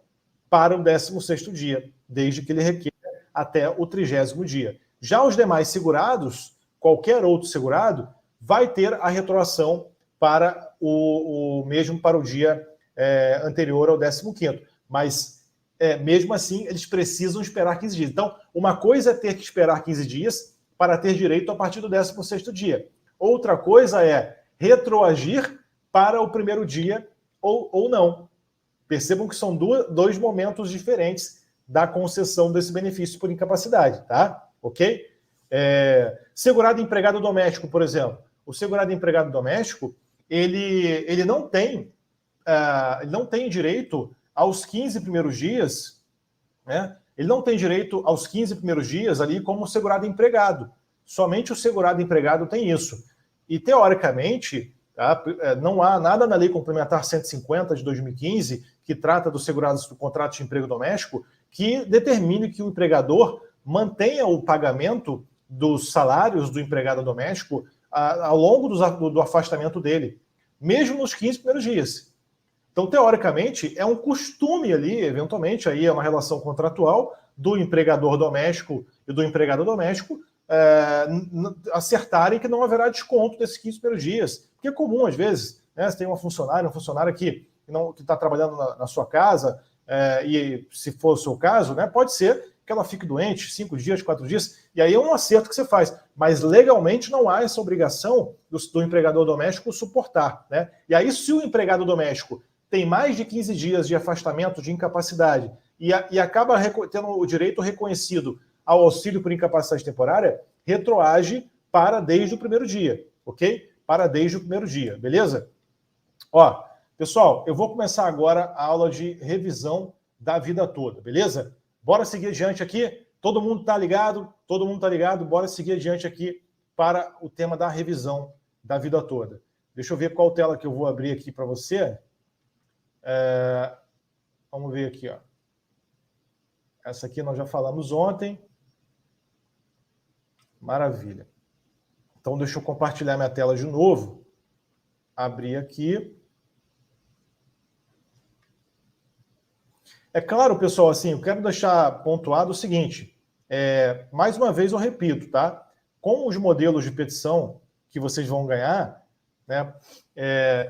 para o 16º dia, desde que ele requer até o 30º dia. Já os demais segurados, qualquer outro segurado, vai ter a retroação para mesmo para o dia anterior ao 15º. Mas, mesmo assim, eles precisam esperar 15 dias. Então, uma coisa é ter que esperar 15 dias para ter direito a partir do 16º dia. Outra coisa é retroagir para o primeiro dia ou não. Percebam que são dois momentos diferentes da concessão desse benefício por incapacidade, tá? Ok? Segurado empregado doméstico, por exemplo. O segurado empregado doméstico, ele não tem direito aos 15 primeiros dias, né? Ele não tem direito aos 15 primeiros dias ali como segurado empregado. Somente o segurado empregado tem isso. E, teoricamente, tá, não há nada na Lei Complementar 150 de 2015 que trata dos segurados do contrato de emprego doméstico que determine que o empregador mantenha o pagamento dos salários do empregado doméstico ao longo do afastamento dele, mesmo nos 15 primeiros dias. Então, teoricamente, é um costume ali, eventualmente, aí é uma relação contratual do empregador doméstico e do empregado doméstico acertarem que não haverá desconto desses 15 primeiros dias. Porque é comum, às vezes, né, você tem um funcionário que está trabalhando na sua casa, e se for o seu caso, né, pode ser que ela fique doente 5 dias, 4 dias, e aí é um acerto que você faz. Mas legalmente não há essa obrigação do empregador doméstico suportar, né? E aí, se o empregado doméstico tem mais de 15 dias de afastamento, de incapacidade, e acaba tendo o direito reconhecido ao auxílio por incapacidade temporária, retroage para desde o primeiro dia, ok? Para desde o primeiro dia, beleza? Ó, pessoal, eu vou começar agora a aula de revisão da vida toda, beleza? Bora seguir adiante aqui? Todo mundo tá ligado? Todo mundo tá ligado? Bora seguir adiante aqui para o tema da revisão da vida toda. Deixa eu ver qual tela que eu vou abrir aqui para você. Vamos ver aqui, ó. Essa aqui nós já falamos ontem. Maravilha. Então, deixa eu compartilhar minha tela de novo. Abrir aqui. É claro, pessoal, assim, eu quero deixar pontuado o seguinte. Mais uma vez eu repito, tá? Com os modelos de petição que vocês vão ganhar, né?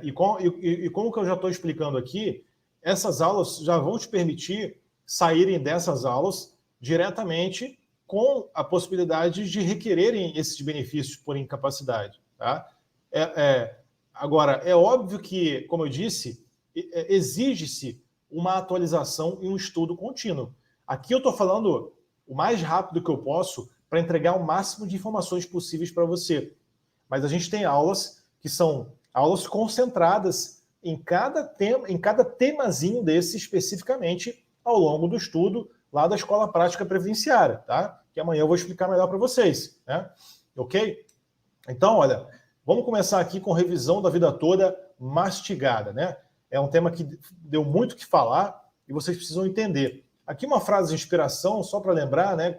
E como que eu já estou explicando aqui, essas aulas já vão te permitir saírem dessas aulas diretamente com a possibilidade de requererem esses benefícios por incapacidade, tá? Agora, é óbvio que, como eu disse, exige-se uma atualização e um estudo contínuo. Aqui eu estou falando o mais rápido que eu posso para entregar o máximo de informações possíveis para você. Mas a gente tem aulas que são aulas concentradas em cada temazinho desse especificamente ao longo do estudo lá da Escola Prática Previdenciária, tá? Que amanhã eu vou explicar melhor para vocês, né? Ok? Então, olha, vamos começar aqui com revisão da vida toda mastigada, né? É um tema que deu muito o que falar e vocês precisam entender. Aqui uma frase de inspiração, só para lembrar, né?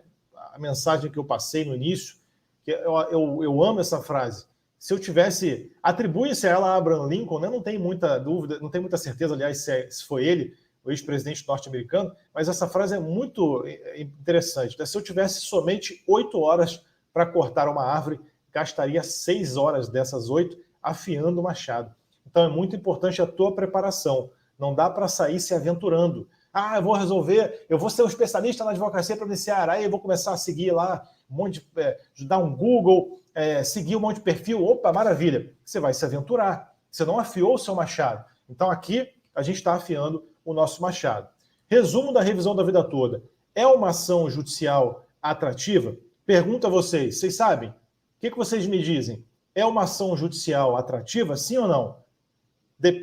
A mensagem que eu passei no início, que eu amo essa frase. Se eu tivesse... Atribui-se a ela a Abraham Lincoln, né? Não tem muita dúvida, não tem muita certeza, aliás, se foi ele, o ex-presidente norte-americano, mas essa frase é muito interessante, né? Se eu tivesse somente 8 horas para cortar uma árvore, gastaria 6 horas dessas 8 afiando o machado. Então é muito importante a tua preparação. Não dá para sair se aventurando. Eu vou resolver, eu vou ser um especialista na advocacia previdenciária, aí eu vou começar a seguir lá um monte de dar um Google, seguir um monte de perfil. Opa, maravilha. Você vai se aventurar. Você não afiou o seu machado. Então aqui a gente está afiando o nosso machado. Resumo da revisão da vida toda. É uma ação judicial atrativa? Pergunto a vocês. Vocês sabem? O que vocês me dizem? É uma ação judicial atrativa? Sim ou não?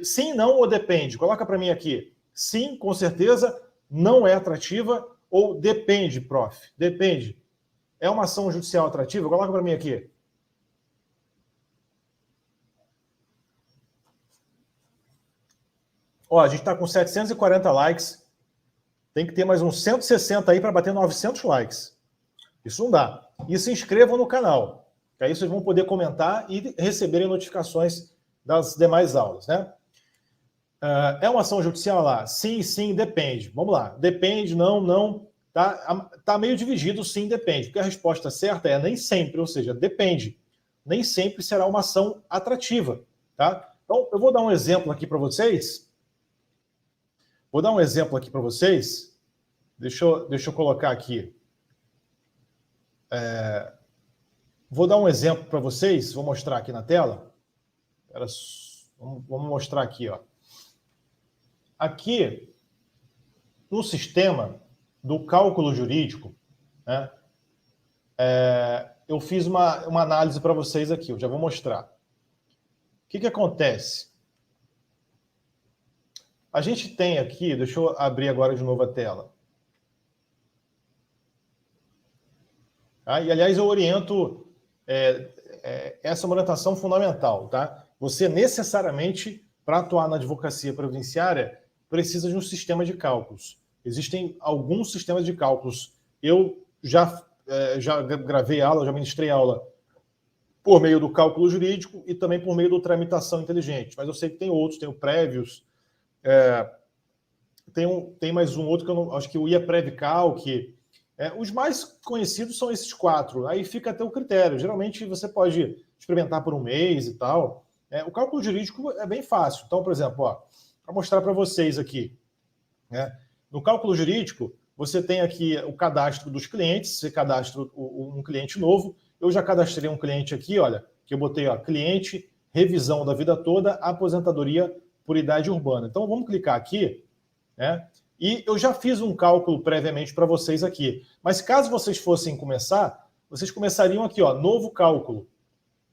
Sim, não ou depende? Coloca para mim aqui. Sim, com certeza, não é atrativa ou depende, prof? Depende. É uma ação judicial atrativa? Coloca para mim aqui. Ó, a gente está com 740 likes. Tem que ter mais uns 160 aí para bater 900 likes. Isso não dá. E se inscrevam no canal, que aí vocês vão poder comentar e receberem notificações das demais aulas, né? É uma ação judicial lá? Sim, sim, depende. Vamos lá. Depende, não, não. Tá meio dividido, sim, depende. Porque a resposta certa é nem sempre, ou seja, depende. Nem sempre será uma ação atrativa, tá? Então, eu vou dar um exemplo aqui para vocês. Deixa eu colocar aqui. Vou dar um exemplo para vocês. Vou mostrar aqui na tela. Vamos mostrar aqui, ó. Aqui, no sistema do cálculo jurídico, né, eu fiz uma análise para vocês aqui. Eu já vou mostrar. O que acontece? A gente tem aqui, deixa eu abrir agora de novo a tela. Tá? E, aliás, eu oriento essa orientação fundamental. Tá? Você necessariamente, para atuar na advocacia previdenciária, precisa de um sistema de cálculos. Existem alguns sistemas de cálculos. Eu já gravei aula, já ministrei aula por meio do cálculo jurídico e também por meio do tramitação inteligente. Mas eu sei que tem outros, tem o Prévios, tem mais um outro que eu não, acho que o IAPrevCalc. Os mais conhecidos são esses 4. Aí fica até o critério. Geralmente você pode experimentar por um mês e tal. O cálculo jurídico é bem fácil. Então, por exemplo, para mostrar para vocês aqui, no cálculo jurídico, você tem aqui o cadastro dos clientes. Você cadastra um cliente novo. Eu já cadastrei um cliente aqui, olha, que eu botei, cliente, revisão da vida toda, aposentadoria por idade urbana. Então, vamos clicar aqui, né? E eu já fiz um cálculo previamente para vocês aqui. Mas caso vocês fossem começar, vocês começariam aqui, novo cálculo.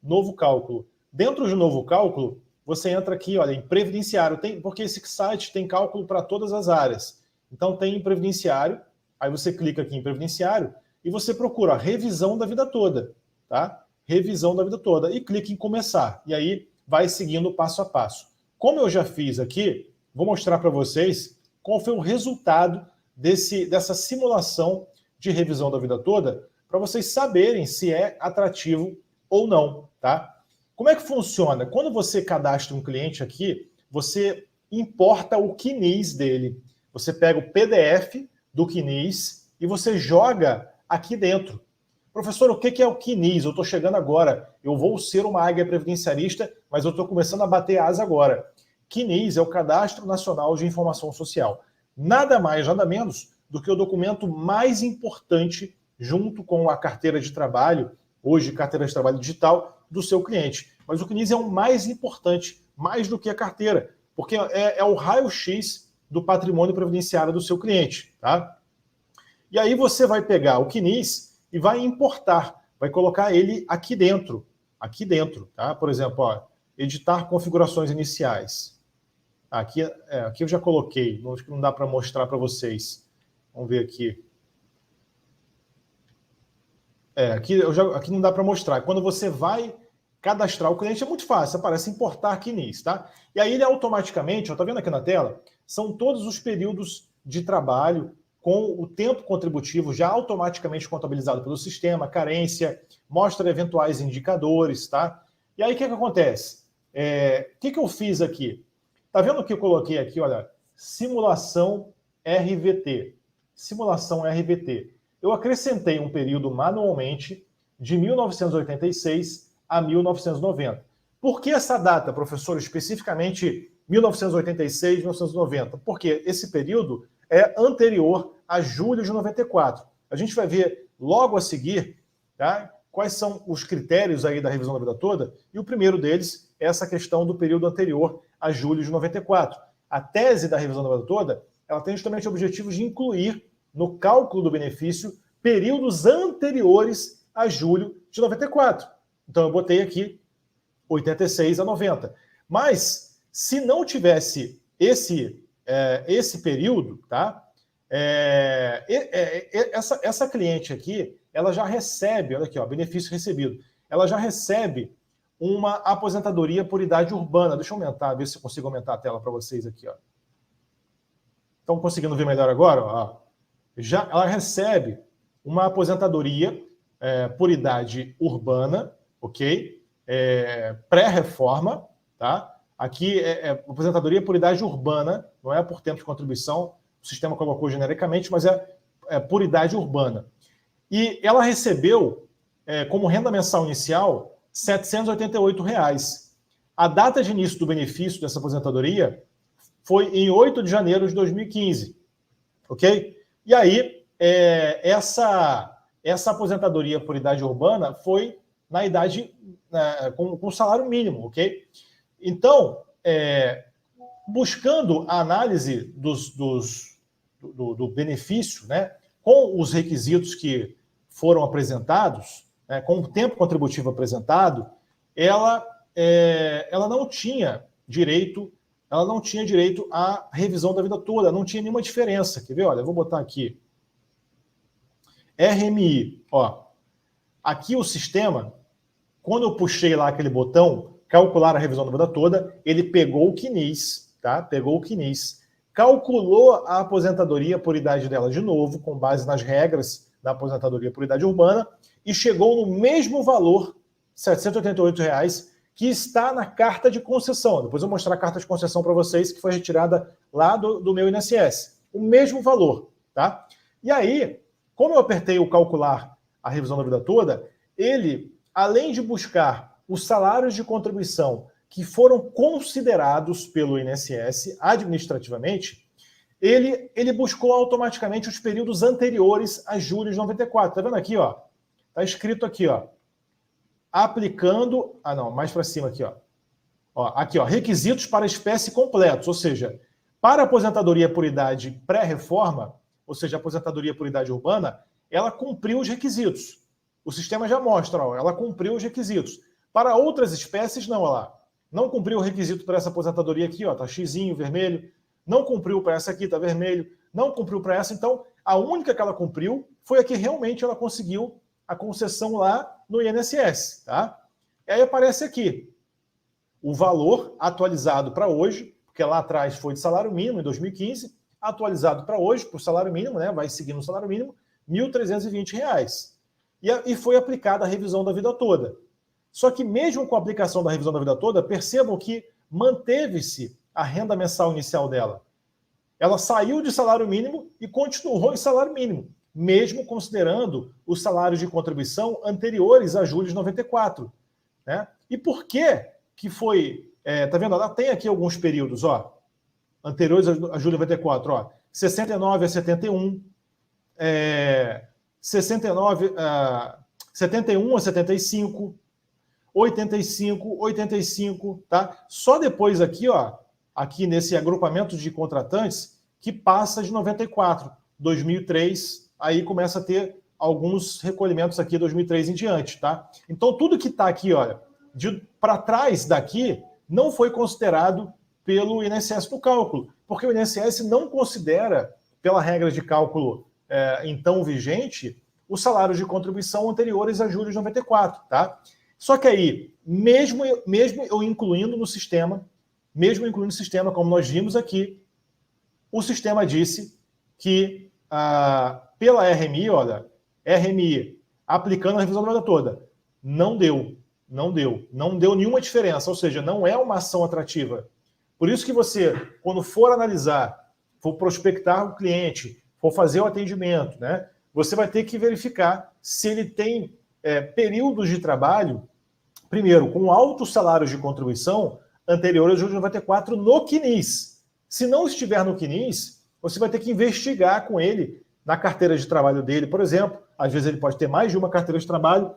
Novo cálculo. Dentro de novo cálculo, você entra aqui, olha, em previdenciário. Porque esse site tem cálculo para todas as áreas. Então tem em previdenciário, aí você clica aqui em previdenciário e você procura a revisão da vida toda, tá? Revisão da vida toda. E clica em começar. E aí vai seguindo passo a passo. Como eu já fiz aqui, vou mostrar para vocês qual foi o resultado dessa simulação de revisão da vida toda, para vocês saberem se é atrativo ou não, tá? Como é que funciona? Quando você cadastra um cliente aqui, você importa o CNIS dele. Você pega o PDF do CNIS e você joga aqui dentro. Professor, o que é o CNIS? Eu estou chegando agora. Eu vou ser uma águia previdenciarista, mas eu estou começando a bater asa agora. CNIS é o Cadastro Nacional de Informação Social. Nada mais, nada menos do que o documento mais importante, junto com a carteira de trabalho, hoje carteira de trabalho digital, do seu cliente. Mas o CNIS é o mais importante, mais do que a carteira, porque é o raio-x do patrimônio previdenciário do seu cliente. Tá? E aí você vai pegar o CNIS e vai importar, vai colocar ele aqui dentro. Aqui dentro. Tá? Por exemplo, editar configurações iniciais. Aqui eu já coloquei, acho que não dá para mostrar para vocês. Vamos ver aqui. Aqui não dá para mostrar. Quando você vai cadastrar o cliente, é muito fácil, aparece importar CNIS, tá? E aí ele automaticamente, tá vendo aqui na tela? São todos os períodos de trabalho com o tempo contributivo já automaticamente contabilizado pelo sistema, carência, mostra eventuais indicadores, tá? E aí o que acontece? O que eu fiz aqui? Tá vendo que eu coloquei aqui, olha, simulação RVT. Simulação RVT. Eu acrescentei um período manualmente de 1986 a 1990. Por que essa data, professor, especificamente 1986 e 1990? Porque esse período é anterior a julho de 94. A gente vai ver logo a seguir, tá, quais são os critérios aí da revisão da vida toda, e o primeiro deles é essa questão do período anterior a julho de 94. A tese da revisão da vida toda, ela tem justamente o objetivo de incluir no cálculo do benefício períodos anteriores a julho de 94. Então eu botei aqui 86 a 90. Mas se não tivesse esse período, tá? Essa cliente aqui, ela já recebe, olha aqui, ó, benefício recebido, ela já recebe uma aposentadoria por idade urbana. Deixa eu aumentar, ver se eu consigo aumentar a tela para vocês aqui, ó. Estão conseguindo ver melhor agora? Ó. Já, ela recebe uma aposentadoria por idade urbana, ok? Pré-reforma, tá? Aqui é aposentadoria por idade urbana, não é por tempo de contribuição, o sistema colocou genericamente, mas é por idade urbana. E ela recebeu, como renda mensal inicial, R$ 788. A data de início do benefício dessa aposentadoria foi em 8 de janeiro de 2015, ok? E aí, essa aposentadoria por idade urbana foi na idade, com salário mínimo, ok? Então, buscando a análise do benefício, né, com os requisitos que foram apresentados, né, com o tempo contributivo apresentado, ela não tinha direito à revisão da vida toda, não tinha nenhuma diferença. Quer ver? Olha, eu vou botar aqui. RMI, ó. Aqui o sistema, quando eu puxei lá aquele botão, calcular a revisão da vida toda, ele pegou o CNIS, tá? Pegou o CNIS, calculou a aposentadoria por idade dela de novo, com base nas regras da aposentadoria por idade urbana, e chegou no mesmo valor, R$ 788, que está na carta de concessão. Depois eu vou mostrar a carta de concessão para vocês, que foi retirada lá do meu INSS. O mesmo valor, tá? E aí, como eu apertei o calcular a revisão da vida toda, ele, além de buscar os salários de contribuição que foram considerados pelo INSS administrativamente, ele buscou automaticamente os períodos anteriores a julho de 94. Tá vendo aqui, ó? Tá escrito aqui, ó. Aplicando... Ah, não, mais para cima aqui, ó. Aqui, ó. Requisitos para espécie completos, ou seja, para a aposentadoria por idade pré-reforma, ou seja, a aposentadoria por idade urbana, ela cumpriu os requisitos. O sistema já mostra, ó, ela cumpriu os requisitos. Para outras espécies, não, ó lá. Não cumpriu o requisito para essa aposentadoria aqui, ó, tá xizinho, vermelho. Não cumpriu para essa aqui, tá vermelho. Não cumpriu para essa, então a única que ela cumpriu foi a que realmente ela conseguiu a concessão lá no INSS, tá? E aí aparece aqui o valor atualizado para hoje, porque lá atrás foi de salário mínimo em 2015, atualizado para hoje, por salário mínimo, né? Vai seguir no salário mínimo, R$ 1.320. E foi aplicada a revisão da vida toda. Só que mesmo com a aplicação da revisão da vida toda, percebam que manteve-se a renda mensal inicial dela. Ela saiu de salário mínimo e continuou em salário mínimo, mesmo considerando os salários de contribuição anteriores a julho de 94. Né? E por que foi... tá vendo? Ela tem aqui alguns períodos, ó, anteriores a julho de 94, ó, 69 a 71, 71 a 75, 85, 85, tá? Só depois aqui, ó, aqui nesse agrupamento de contratantes, que passa de 94, 2003, aí começa a ter alguns recolhimentos aqui 2003 em diante, tá? Então tudo que tá aqui, olha, para trás daqui, não foi considerado pelo INSS no cálculo, porque o INSS não considera, pela regra de cálculo então vigente, os salários de contribuição anteriores a julho de 94, tá? Só que aí, mesmo eu incluindo no sistema, como nós vimos aqui, o sistema disse que pela RMI, olha, RMI aplicando a revisão da vida toda, não deu nenhuma diferença, ou seja, não é uma ação atrativa. Por isso que você, quando for analisar, for prospectar o cliente, for fazer o atendimento, né, você vai ter que verificar se ele tem períodos de trabalho, primeiro, com altos salários de contribuição anteriores a julho de 94 no CNIS. Se não estiver no CNIS, você vai ter que investigar com ele na carteira de trabalho dele, por exemplo. Às vezes ele pode ter mais de uma carteira de trabalho,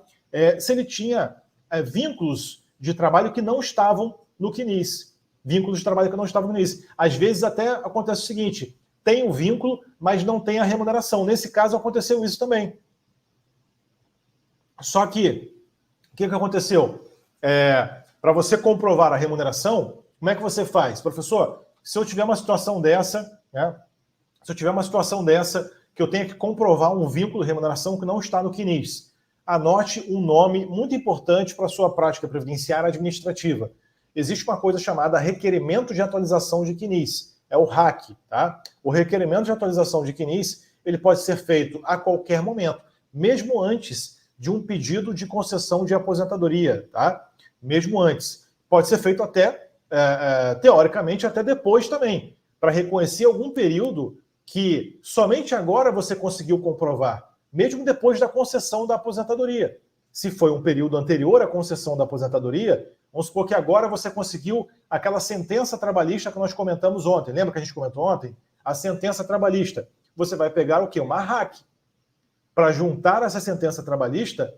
se ele tinha vínculos de trabalho que não estavam no CNIS. Vínculos de trabalho que não estavam no CNIS. Às vezes até acontece o seguinte, tem o vínculo, mas não tem a remuneração. Nesse caso aconteceu isso também. Só que, o que aconteceu? Para você comprovar a remuneração, como é que você faz? Professor, se eu tiver uma situação dessa, né, Se eu tiver uma situação dessa, que eu tenha que comprovar um vínculo de remuneração que não está no CNIS, anote um nome muito importante para a sua prática previdenciária administrativa. Existe uma coisa chamada requerimento de atualização de CNIS, é o RAC, tá? O requerimento de atualização de CNIS, ele pode ser feito a qualquer momento, mesmo antes de um pedido de concessão de aposentadoria, tá? Mesmo antes. Pode ser feito até, teoricamente, até depois também, para reconhecer algum período que somente agora você conseguiu comprovar, mesmo depois da concessão da aposentadoria. Se foi um período anterior à concessão da aposentadoria, vamos supor que agora você conseguiu aquela sentença trabalhista que nós comentamos ontem. Lembra que a gente comentou ontem? A sentença trabalhista. Você vai pegar o quê? Uma RAC, para juntar essa sentença trabalhista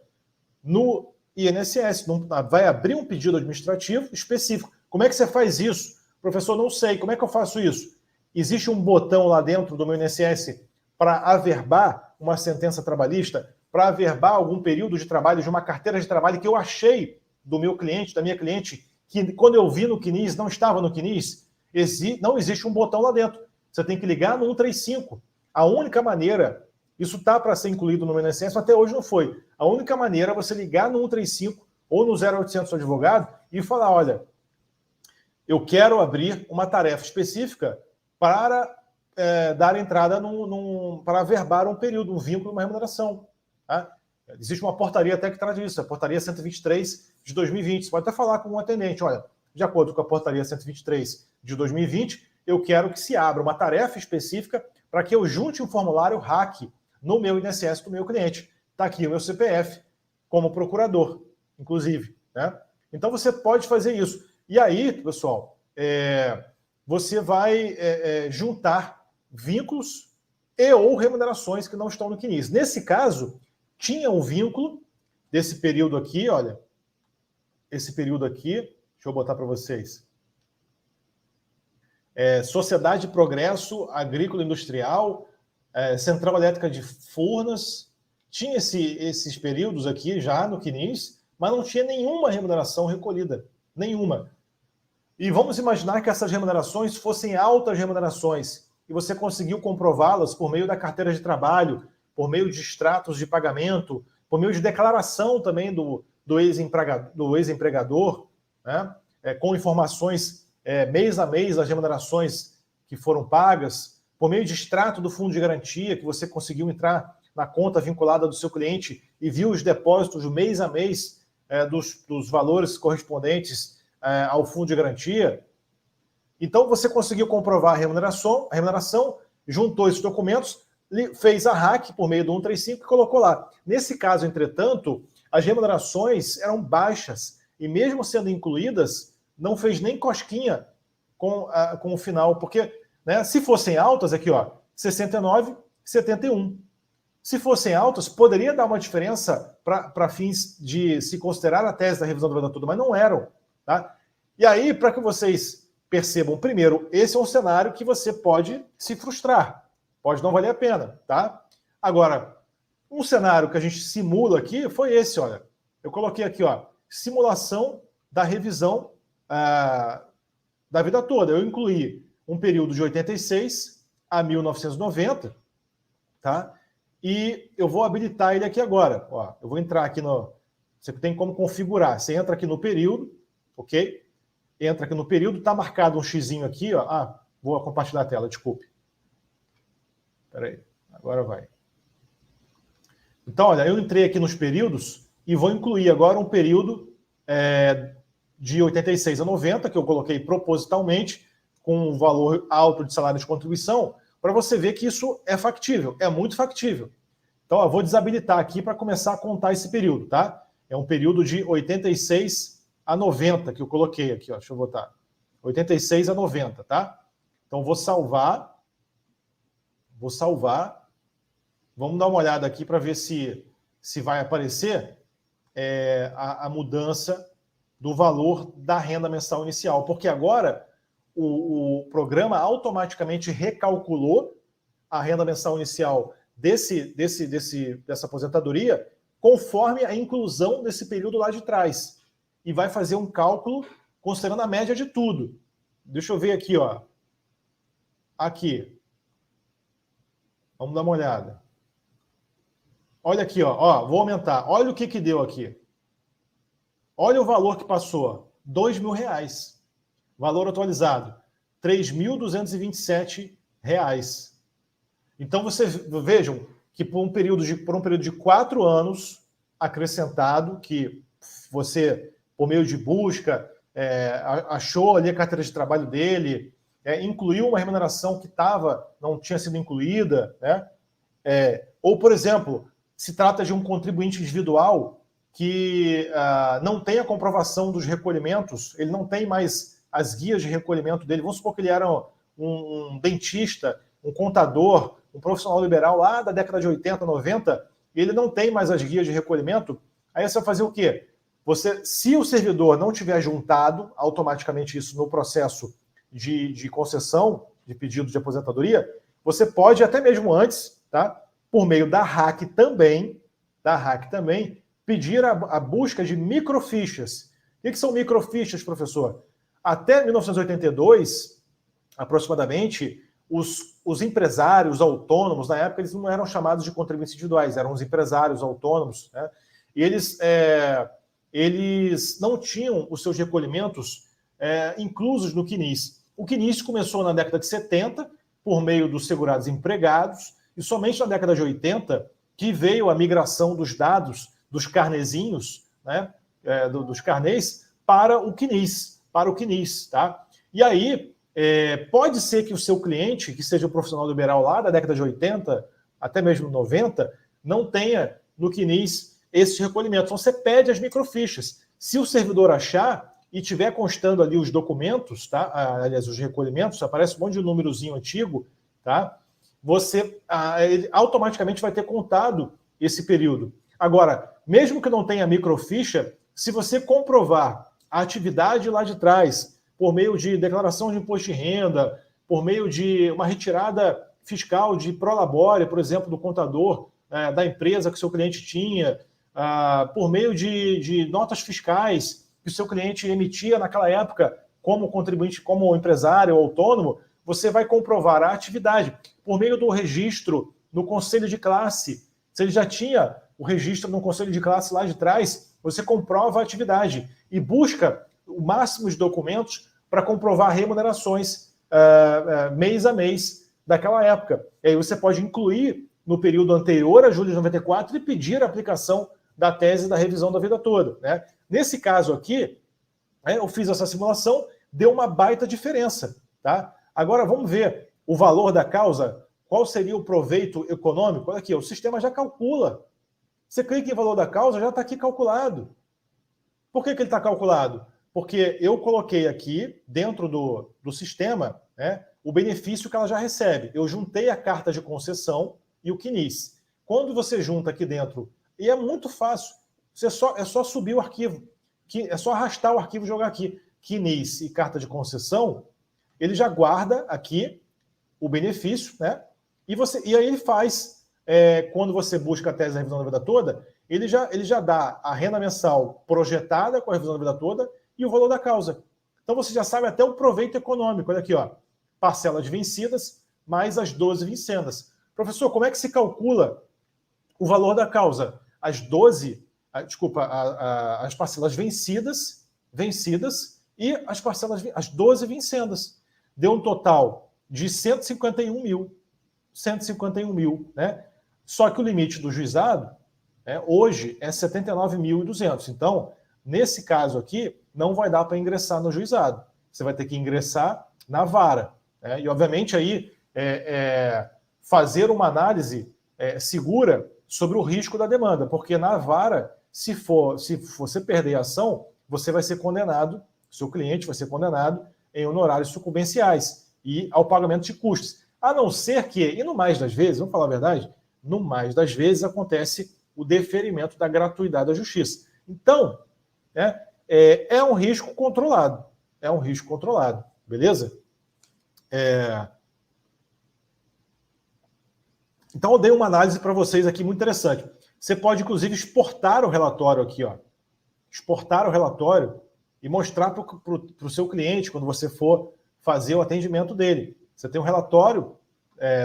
no INSS. Vai abrir um pedido administrativo específico. Como é que você faz isso? Professor, não sei. Como é que eu faço isso? Existe um botão lá dentro do meu INSS para averbar uma sentença trabalhista, para averbar algum período de trabalho, de uma carteira de trabalho que eu achei do meu cliente, da minha cliente, que quando eu vi no CNIS, não estava no CNIS. Não existe um botão lá dentro. Você tem que ligar no 135. A única maneira, isso está para ser incluído no meu INSS, até hoje não foi. A única maneira é você ligar no 135 ou no 0800 advogado e falar, olha, eu quero abrir uma tarefa específica para dar entrada para averbar um período, um vínculo, uma remuneração. Tá? Existe uma portaria até que traz isso, a portaria 123 de 2020. Você pode até falar com um atendente, olha, de acordo com a portaria 123 de 2020, eu quero que se abra uma tarefa específica para que eu junte um formulário RAC no meu INSS do meu cliente. Está aqui o meu CPF como procurador, inclusive. Né? Então você pode fazer isso. E aí, pessoal, você vai juntar vínculos e ou remunerações que não estão no CNIS. Nesse caso, tinha um vínculo desse período aqui, olha, esse período aqui, deixa eu botar para vocês. Sociedade de Progresso Agrícola Industrial, Central Elétrica de Furnas, tinha esses períodos aqui já no CNIS, mas não tinha nenhuma remuneração recolhida, nenhuma. E vamos imaginar que essas remunerações fossem altas remunerações e você conseguiu comprová-las por meio da carteira de trabalho, por meio de extratos de pagamento, por meio de declaração também do ex-empregador, né? Com informações mês a mês das remunerações que foram pagas, por meio de extrato do fundo de garantia, que você conseguiu entrar na conta vinculada do seu cliente e viu os depósitos mês a mês dos valores correspondentes ao fundo de garantia. Então, você conseguiu comprovar a remuneração, juntou esses documentos, fez a RAC por meio do 135 e colocou lá. Nesse caso, entretanto, as remunerações eram baixas e mesmo sendo incluídas, não fez nem cosquinha com o final, porque né, se fossem altas, aqui ó, 69, 71. Se fossem altas, poderia dar uma diferença para fins de se considerar a tese da revisão do valor todo, mas não eram. Tá? E aí, para que vocês percebam, primeiro, esse é um cenário que você pode se frustrar, pode não valer a pena. Tá? Agora, um cenário que a gente simula aqui foi esse, olha. Eu coloquei aqui, ó, simulação da revisão da vida toda. Eu incluí um período de 86 a 1990, tá? E eu vou habilitar ele aqui agora. Ó, eu vou entrar aqui no... Você tem como configurar. Você entra aqui no período, ok? Entra aqui no período, está marcado um xizinho aqui, ó. Vou compartilhar a tela, desculpe. Espera aí, agora vai. Então, olha, eu entrei aqui nos períodos e vou incluir agora um período de 86 a 90, que eu coloquei propositalmente, com um valor alto de salário de contribuição, para você ver que isso é factível, é muito factível. Então, eu vou desabilitar aqui para começar a contar esse período, tá? É um período de 86 a 90 que eu coloquei aqui, ó, deixa eu botar. 86 a 90, tá? Então, vou salvar. Vamos dar uma olhada aqui para ver se vai aparecer a mudança do valor da renda mensal inicial, porque agora o programa automaticamente recalculou a renda mensal inicial dessa aposentadoria conforme a inclusão desse período lá de trás. E vai fazer um cálculo considerando a média de tudo. Deixa eu ver aqui, ó. Aqui. Vamos dar uma olhada. Olha aqui, ó, vou aumentar. Olha o que deu aqui. Olha o valor que passou, R$2.000. Valor atualizado, R$3.227. Então, vocês vejam que por um período de 4 anos acrescentado, que você, por meio de busca, achou ali a carteira de trabalho dele, incluiu uma remuneração que não tinha sido incluída, né? Ou, por exemplo, se trata de um contribuinte individual que não tem a comprovação dos recolhimentos, ele não tem mais as guias de recolhimento dele. Vamos supor que ele era um dentista, um contador, um profissional liberal lá da década de 80, 90, e ele não tem mais as guias de recolhimento. Aí você vai fazer o quê? Se o servidor não tiver juntado automaticamente isso no processo de concessão, de pedido de aposentadoria, você pode, até mesmo antes, tá? Por meio da RAC também, pedir a busca de microfichas. O que são microfichas, professor? Até 1982, aproximadamente, os empresários autônomos, na época, eles não eram chamados de contribuintes individuais, eram os empresários autônomos, né? E eles não tinham os seus recolhimentos inclusos no CNIS. O CNIS começou na década de 70, por meio dos segurados empregados, e somente na década de 80 que veio a migração dos dados, dos carnezinhos, né, dos carnês, para o CNIS, tá? E aí, pode ser que o seu cliente, que seja um profissional liberal lá da década de 80, até mesmo 90, não tenha no CNIS esses recolhimentos. Então, você pede as microfichas. Se o servidor achar e tiver constando ali os documentos, tá? Aliás, os recolhimentos, aparece um monte de númerozinho antigo, tá? Ele automaticamente vai ter contado esse período. Agora, mesmo que não tenha microficha, se você comprovar a atividade lá de trás, por meio de declaração de imposto de renda, por meio de uma retirada fiscal de prolabore, por exemplo, do contador da empresa que o seu cliente tinha, por meio de notas fiscais que o seu cliente emitia naquela época como contribuinte, como empresário ou autônomo, você vai comprovar a atividade por meio do registro no conselho de classe. Se ele já tinha o registro no conselho de classe lá de trás, você comprova a atividade e busca o máximo de documentos para comprovar remunerações mês a mês daquela época. E aí você pode incluir no período anterior a julho de 94 e pedir a aplicação da tese da revisão da vida toda, né? Nesse caso aqui, eu fiz essa simulação, deu uma baita diferença, tá? Agora vamos ver o valor da causa, qual seria o proveito econômico? Olha aqui, o sistema já calcula. Você clica em valor da causa, já está aqui calculado. Por que ele está calculado? Porque eu coloquei aqui, dentro do sistema, né, o benefício que ela já recebe. Eu juntei a carta de concessão e o CNIS. Quando você junta aqui dentro, e é muito fácil, é só subir o arquivo, é só arrastar o arquivo e jogar aqui. CNIS e carta de concessão, ele já guarda aqui o benefício, né? E aí ele faz, quando você busca a tese da revisão da vida toda, ele já dá a renda mensal projetada com a revisão da vida toda e o valor da causa. Então você já sabe até o proveito econômico. Olha aqui, ó, parcelas vencidas mais as 12 vincendas. Professor, como é que se calcula o valor da causa? As parcelas vencidas e as 12 vincendas. Deu um total de 151 mil, né? Só que o limite do juizado, hoje, é 79.200. Então, nesse caso aqui, não vai dar para ingressar no juizado. Você vai ter que ingressar na vara, né? E, obviamente, aí fazer uma análise segura sobre o risco da demanda, porque na vara, se você perder a ação, você vai ser condenado, seu cliente vai ser condenado em honorários sucumbenciais e ao pagamento de custos. A não ser que, e no mais das vezes, vamos falar a verdade, no mais das vezes acontece o deferimento da gratuidade da justiça. Então, é um risco controlado. É um risco controlado, beleza? Então, eu dei uma análise para vocês aqui muito interessante. Você pode, inclusive, exportar o relatório aqui, ó. Exportar o relatório e mostrar para o seu cliente quando você for fazer o atendimento dele. Você tem um relatório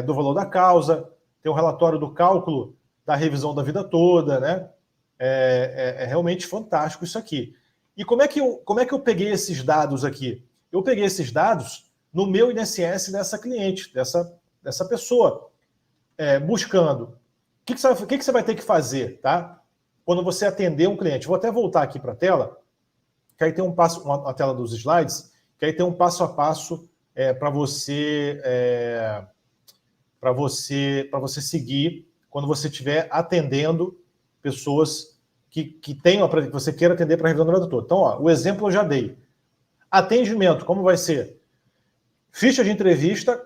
do valor da causa, tem um relatório do cálculo da revisão da vida toda, né? É realmente fantástico isso aqui. E como é que eu peguei esses dados aqui? Eu peguei esses dados no meu INSS dessa cliente, dessa pessoa, buscando. O que você vai ter que fazer, tá? Quando você atender um cliente. Vou até voltar aqui para a tela, que aí tem a tela dos slides, que aí tem um passo a passo para você seguir quando você estiver atendendo pessoas que você queira atender para a revisão da vida toda. Então, ó, o exemplo eu já dei. Atendimento, como vai ser? Ficha de entrevista,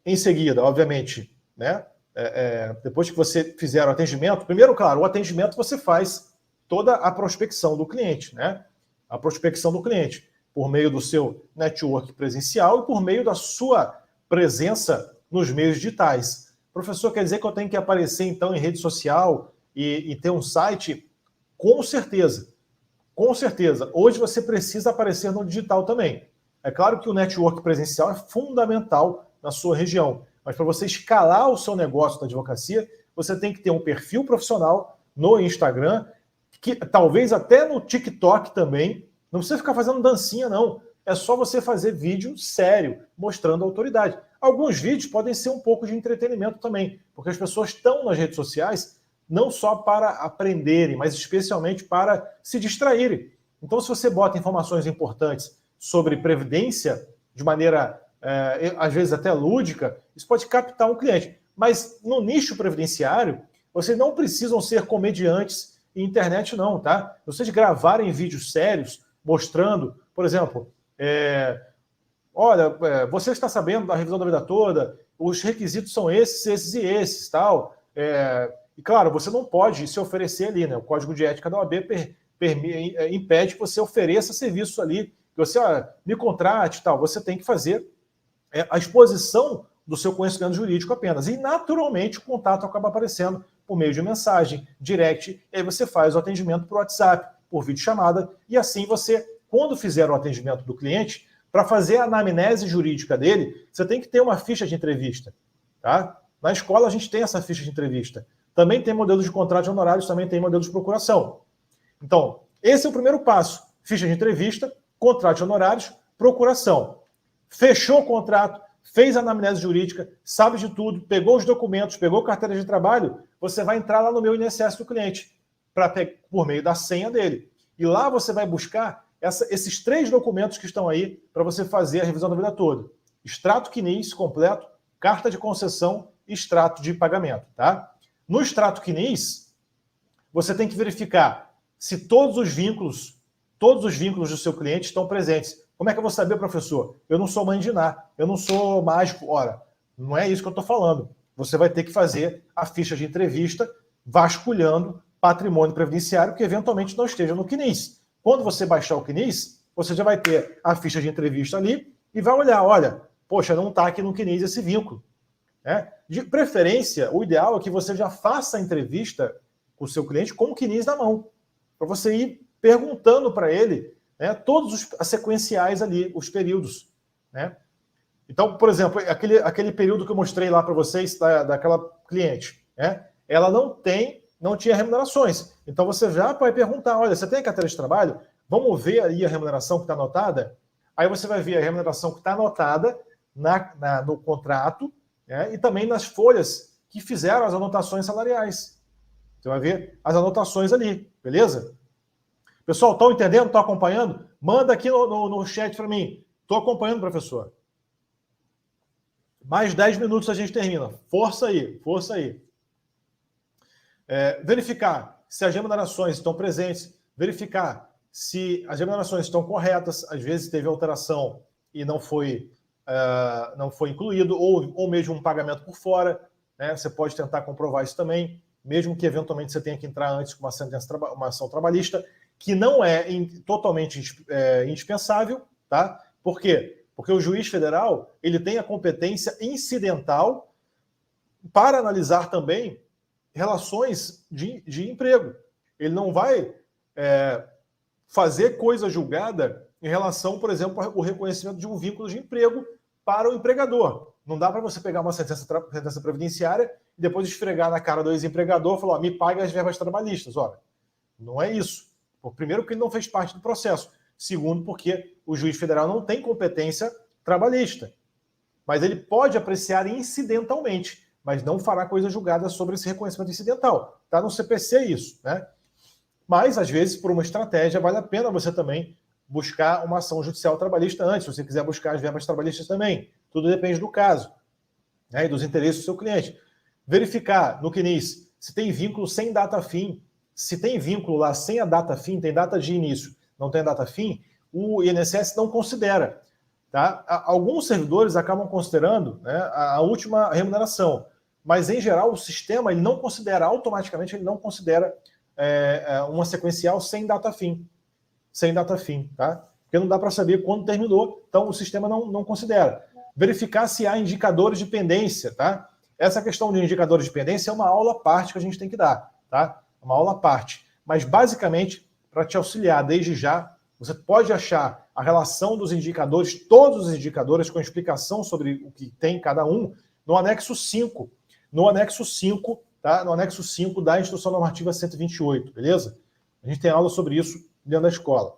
em seguida, obviamente, né? Depois que você fizer o atendimento, primeiro, claro, o atendimento você faz toda a prospecção do cliente, né? A prospecção do cliente, por meio do seu network presencial e por meio da sua presença nos meios digitais. Professor, quer dizer que eu tenho que aparecer, então, em rede social e ter um site? Com certeza. Com certeza. Hoje você precisa aparecer no digital também. É claro que o network presencial é fundamental na sua região, mas para você escalar o seu negócio da advocacia, você tem que ter um perfil profissional no Instagram, que talvez até no TikTok também. Não precisa ficar fazendo dancinha, não. É só você fazer vídeo sério, mostrando a autoridade. Alguns vídeos podem ser um pouco de entretenimento também, porque as pessoas estão nas redes sociais não só para aprenderem, mas especialmente para se distraírem. Então, se você bota informações importantes sobre previdência, de maneira, às vezes até lúdica, isso pode captar um cliente. Mas no nicho previdenciário, vocês não precisam ser comediantes em internet, não, tá? Vocês gravarem vídeos sérios, mostrando, por exemplo, olha, você está sabendo da revisão da vida toda, os requisitos são esses, esses e esses, tal. E claro, você não pode se oferecer ali, né? O Código de Ética da OAB impede que você ofereça serviços ali, que você me contrate e tal. Você tem que fazer a exposição do seu conhecimento jurídico apenas. E naturalmente o contato acaba aparecendo por meio de mensagem, direct, e aí você faz o atendimento por WhatsApp, por videochamada, e assim você, quando fizer o atendimento do cliente, para fazer a anamnese jurídica dele, você tem que ter uma ficha de entrevista. Tá? Na escola a gente tem essa ficha de entrevista. Também tem modelo de contrato de honorários, também tem modelo de procuração. Então, esse é o primeiro passo. Ficha de entrevista, contrato de honorários, procuração. Fechou o contrato, fez a anamnese jurídica, sabe de tudo, pegou os documentos, pegou carteira de trabalho, você vai entrar lá no meu INSS do cliente, por meio da senha dele. E lá você vai buscar esses 3 documentos que estão aí para você fazer a revisão da vida toda. Extrato CNIS completo, carta de concessão e extrato de pagamento, tá? No extrato CNIS, você tem que verificar se todos os vínculos do seu cliente estão presentes. Como é que eu vou saber, professor? Eu não sou mãe de Ná, eu não sou mágico. Ora, não é isso que eu estou falando. Você vai ter que fazer a ficha de entrevista vasculhando patrimônio previdenciário que eventualmente não esteja no CNIS. Quando você baixar o CNIS, você já vai ter a ficha de entrevista ali e vai olhar, olha, poxa, não está aqui no CNIS esse vínculo. De preferência, o ideal é que você já faça a entrevista com o seu cliente com o CNIS na mão, para você ir perguntando para ele, né, todos as sequenciais ali, os períodos. Né? Então, por exemplo, aquele período que eu mostrei lá para vocês daquela cliente, né, ela não tinha remunerações. Então você já vai perguntar, olha, você tem a carteira de trabalho? Vamos ver aí a remuneração que está anotada? Aí você vai ver a remuneração que está anotada no contrato, e também nas folhas que fizeram as anotações salariais. Você vai ver as anotações ali, beleza? Pessoal, estão entendendo? Estão acompanhando? Manda aqui no chat para mim. Estou acompanhando, professor. Mais 10 minutos a gente termina. Força aí, força aí. Verificar se as remunerações estão presentes, verificar se as remunerações estão corretas. Às vezes teve alteração e não foi incluído, ou mesmo um pagamento por fora, né? Você pode tentar comprovar isso também, mesmo que eventualmente você tenha que entrar antes com uma ação trabalhista, que não é totalmente indispensável, tá? Por quê? Porque o juiz federal ele tem a competência incidental para analisar também relações de emprego. Ele não vai fazer coisa julgada em relação, por exemplo, ao reconhecimento de um vínculo de emprego para o empregador. Não dá para você pegar uma sentença previdenciária e depois esfregar na cara do ex-empregador e falar, me pague as verbas trabalhistas. Ora, não é isso. Primeiro, porque ele não fez parte do processo. Segundo, porque o juiz federal não tem competência trabalhista. Mas ele pode apreciar incidentalmente, mas não fará coisa julgada sobre esse reconhecimento incidental. Está no CPC isso, né? Mas, às vezes, por uma estratégia, vale a pena você também buscar uma ação judicial trabalhista antes, se você quiser buscar as verbas trabalhistas também. Tudo depende do caso, né, e dos interesses do seu cliente. Verificar no CNIS se tem vínculo sem data fim. Se tem vínculo lá sem a data fim, tem data de início, não tem data fim, o INSS não considera. Tá? Alguns servidores acabam considerando, né, a última remuneração, mas, em geral, o sistema ele não considera, automaticamente, ele não considera uma sequencial sem data fim. Sem data fim, tá? Porque não dá para saber quando terminou, então o sistema não considera. Verificar se há indicadores de pendência, tá? Essa questão de indicadores de pendência é uma aula à parte que a gente tem que dar, tá? Uma aula à parte. Mas, basicamente, para te auxiliar desde já, você pode achar a relação dos indicadores, todos os indicadores, com explicação sobre o que tem cada um, no anexo 5. No anexo 5, tá? No anexo 5 da Instrução Normativa 128, beleza? A gente tem aula sobre isso dentro da escola.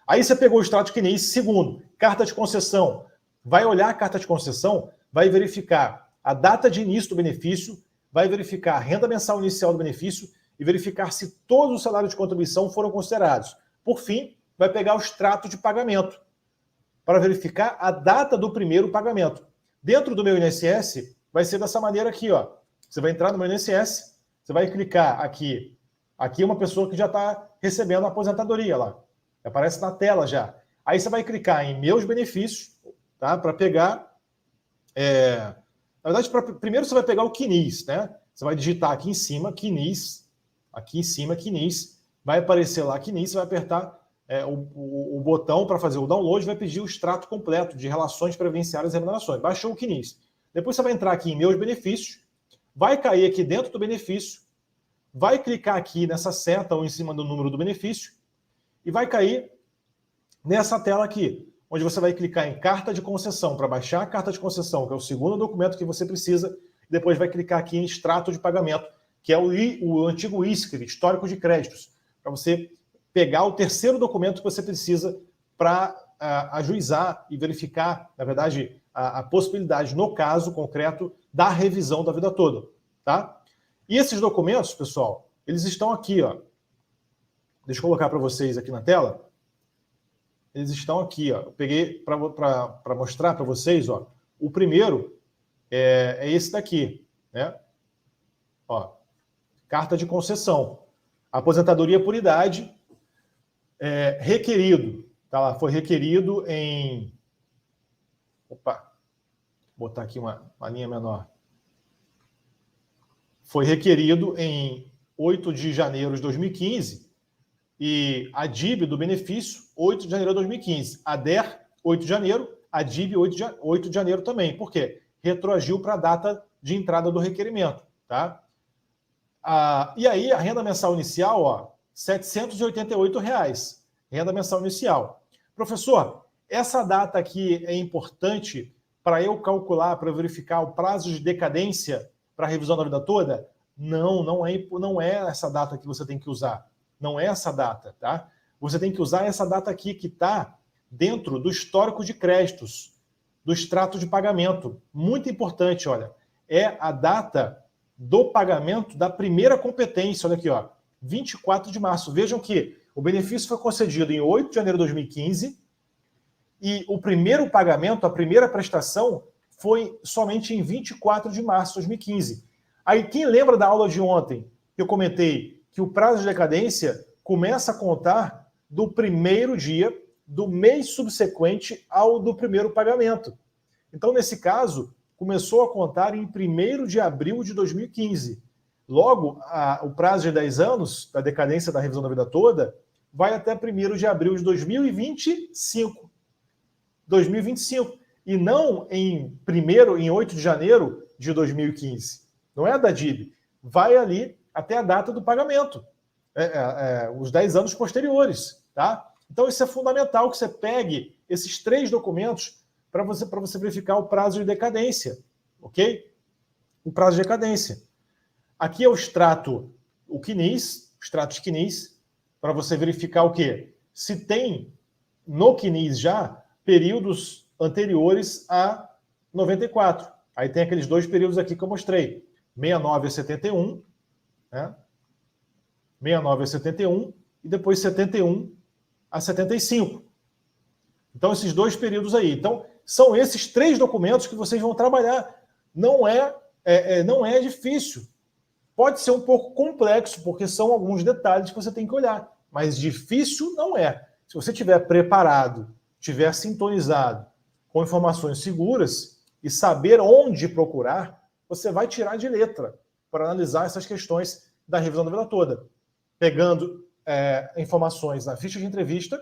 Aí você pegou o extrato de CNIS. Segundo, carta de concessão. Vai olhar a carta de concessão, vai verificar a data de início do benefício, vai verificar a renda mensal inicial do benefício e verificar se todos os salários de contribuição foram considerados. Por fim, vai pegar o extrato de pagamento para verificar a data do primeiro pagamento. Dentro do meu INSS, vai ser dessa maneira aqui, ó. Você vai entrar no meu INSS, você vai clicar aqui. Aqui é uma pessoa que já está recebendo a aposentadoria lá. Aparece na tela já. Aí você vai clicar em meus benefícios, tá? Para pegar... Na verdade, primeiro você vai pegar o CNIS, né? Você vai digitar aqui em cima, CNIS. Aqui em cima, CNIS. Vai aparecer lá CNIS, você vai apertar o botão para fazer o download, vai pedir o extrato completo de relações previdenciárias e remunerações. Baixou o CNIS. Depois você vai entrar aqui em meus benefícios, vai cair aqui dentro do benefício, vai clicar aqui nessa seta ou em cima do número do benefício e vai cair nessa tela aqui, onde você vai clicar em carta de concessão para baixar a carta de concessão, que é o segundo documento que você precisa, e depois vai clicar aqui em extrato de pagamento, que é o antigo ISCRE, histórico de créditos, para você pegar o terceiro documento que você precisa para ajuizar e verificar, na verdade, a possibilidade, no caso concreto, da revisão da vida toda, tá? E esses documentos, pessoal, eles estão aqui, ó. Deixa eu colocar para vocês aqui na tela. Eles estão aqui, ó. Eu peguei para mostrar para vocês, ó. O primeiro é esse daqui, né? Ó, carta de concessão. Aposentadoria por idade, requerido. Tá lá, foi requerido em... Opa, vou botar aqui uma linha menor. Foi requerido em 8 de janeiro de 2015 e a DIB do benefício, 8 de janeiro de 2015. A DER, 8 de janeiro, a DIB, 8 de janeiro também. Por quê? Retroagiu para a data de entrada do requerimento. Tá? E aí, a renda mensal inicial, ó, R$ 788. Renda mensal inicial. Professor, essa data aqui é importante para eu calcular, para verificar o prazo de decadência para a revisão da vida toda? Não é essa data que você tem que usar. Não é essa data, tá? Você tem que usar essa data aqui que está dentro do histórico de créditos, do extrato de pagamento. Muito importante, olha. É a data do pagamento da primeira competência. Olha aqui, ó. 24 de março. Vejam que o benefício foi concedido em 8 de janeiro de 2015 e o primeiro pagamento, a primeira prestação, foi somente em 24 de março de 2015. Aí, quem lembra da aula de ontem, que eu comentei que o prazo de decadência começa a contar do primeiro dia do mês subsequente ao do primeiro pagamento. Então, nesse caso, começou a contar em 1º de abril de 2015. Logo, o prazo de 10 anos da decadência da revisão da vida toda vai até 1º de abril de 2025. 2025. E não em 8 de janeiro de 2015. Não é a da DIB. Vai ali até a data do pagamento. Os 10 anos posteriores. Tá? Então, isso é fundamental que você pegue esses 3 documentos para você verificar o prazo de decadência, ok? O prazo de decadência. Aqui é o extrato, o extrato de CNIS, para você verificar o quê? Se tem no CNIS já períodos anteriores a 94. Aí tem aqueles dois períodos aqui que eu mostrei, 69 a 71, né? 69 a 71 e depois 71 a 75. Então, esses dois períodos aí. Então, são esses 3 documentos que vocês vão trabalhar. Não é difícil. Pode ser um pouco complexo, porque são alguns detalhes que você tem que olhar. Mas difícil não é. Se você estiver preparado, estiver sintonizado com informações seguras e saber onde procurar, você vai tirar de letra para analisar essas questões da revisão da vida toda. Pegando informações na ficha de entrevista,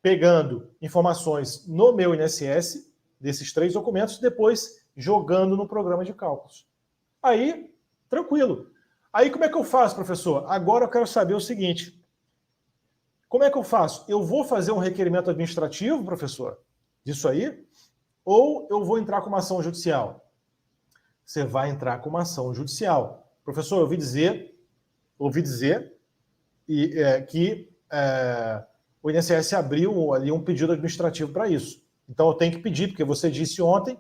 pegando informações no meu INSS, desses 3 documentos, e depois jogando no programa de cálculos. Aí, tranquilo. Aí, como é que eu faço, professor? Agora eu quero saber o seguinte. Como é que eu faço? Eu vou fazer um requerimento administrativo, professor, disso aí? Ou eu vou entrar com uma ação judicial? Você vai entrar com uma ação judicial. Professor, eu ouvi dizer que o INSS abriu ali um pedido administrativo para isso. Então eu tenho que pedir, porque você disse ontem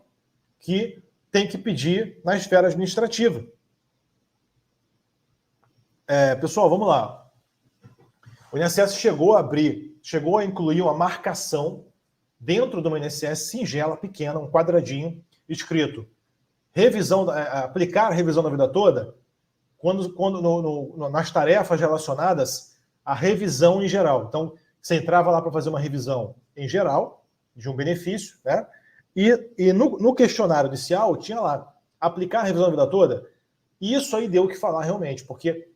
que tem que pedir na esfera administrativa. Pessoal, vamos lá. O INSS chegou a incluir uma marcação dentro de uma INSS singela, pequena, um quadradinho, escrito aplicar a revisão da vida toda, nas tarefas relacionadas à revisão em geral. Então, você entrava lá para fazer uma revisão em geral, de um benefício, né? E no questionário inicial tinha lá, aplicar a revisão da vida toda. E isso aí deu o que falar realmente, porque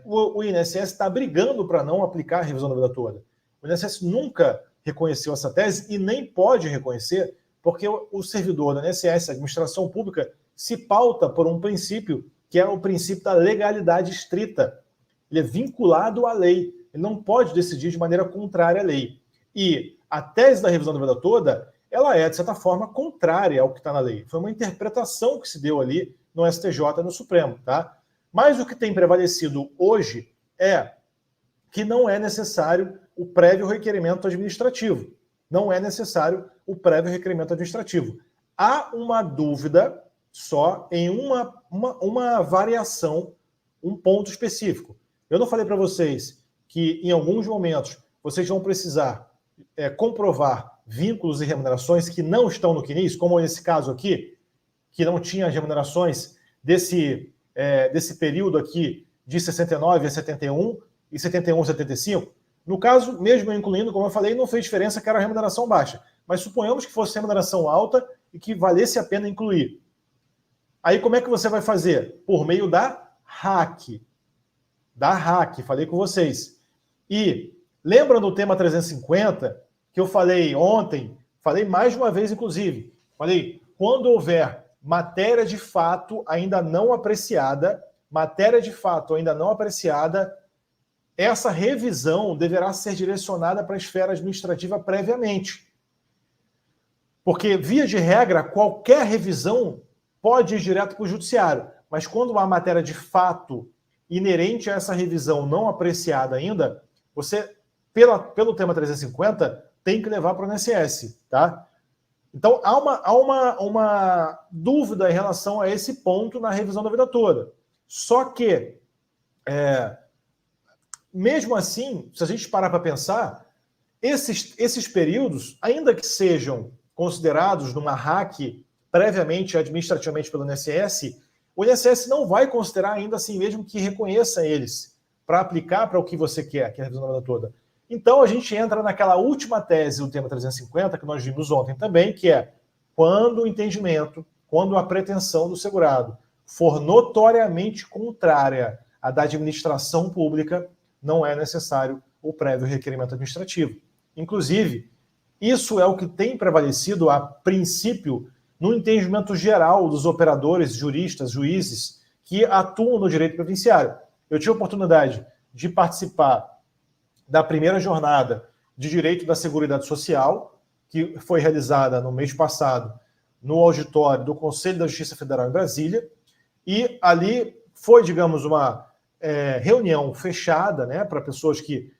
o INSS está brigando para não aplicar a revisão da vida toda. O INSS nunca reconheceu essa tese e nem pode reconhecer, porque o servidor do INSS, a administração pública, se pauta por um princípio que é o princípio da legalidade estrita. Ele é vinculado à lei. Ele não pode decidir de maneira contrária à lei. E a tese da revisão da vida toda, ela é, de certa forma, contrária ao que está na lei. Foi uma interpretação que se deu ali no STJ e no Supremo, tá? Mas o que tem prevalecido hoje é que não é necessário o prévio requerimento administrativo. Não é necessário o prévio requerimento administrativo. Há uma dúvida só em uma variação, um ponto específico. Eu não falei para vocês que em alguns momentos vocês vão precisar comprovar vínculos e remunerações que não estão no CNIS, como nesse caso aqui, que não tinha as remunerações desse período aqui de 69 a 71 e 71 a 75. No caso, mesmo incluindo, como eu falei, não fez diferença que era a remuneração baixa. Mas suponhamos que fosse remuneração alta e que valesse a pena incluir. Aí como é que você vai fazer? Por meio da RAC. Da RAC, falei com vocês. E lembram do tema 350, que eu falei ontem, falei mais de uma vez, inclusive. Falei, quando houver matéria de fato ainda não apreciada, essa revisão deverá ser direcionada para a esfera administrativa previamente. Porque, via de regra, qualquer revisão pode ir direto para o judiciário. Mas quando há matéria de fato inerente a essa revisão não apreciada ainda, você, pelo tema 350, tem que levar para o INSS, tá? Então, há uma dúvida em relação a esse ponto na revisão da vida toda. Só que, mesmo assim, se a gente parar para pensar, esses períodos, ainda que sejam considerados numa RAC previamente, administrativamente pelo INSS, o INSS não vai considerar ainda assim mesmo que reconheça eles para aplicar para o que você quer, que é a revisão da vida toda. Então, a gente entra naquela última tese do tema 350, que nós vimos ontem também, que é quando o entendimento, quando a pretensão do segurado for notoriamente contrária à da administração pública, não é necessário o prévio requerimento administrativo. Inclusive, isso é o que tem prevalecido a princípio no entendimento geral dos operadores, juristas, juízes que atuam no direito previdenciário. Eu tive a oportunidade de participar da primeira jornada de Direito da Seguridade Social, que foi realizada no mês passado no auditório do Conselho da Justiça Federal em Brasília, e ali foi, digamos, uma reunião fechada, né, para pessoas que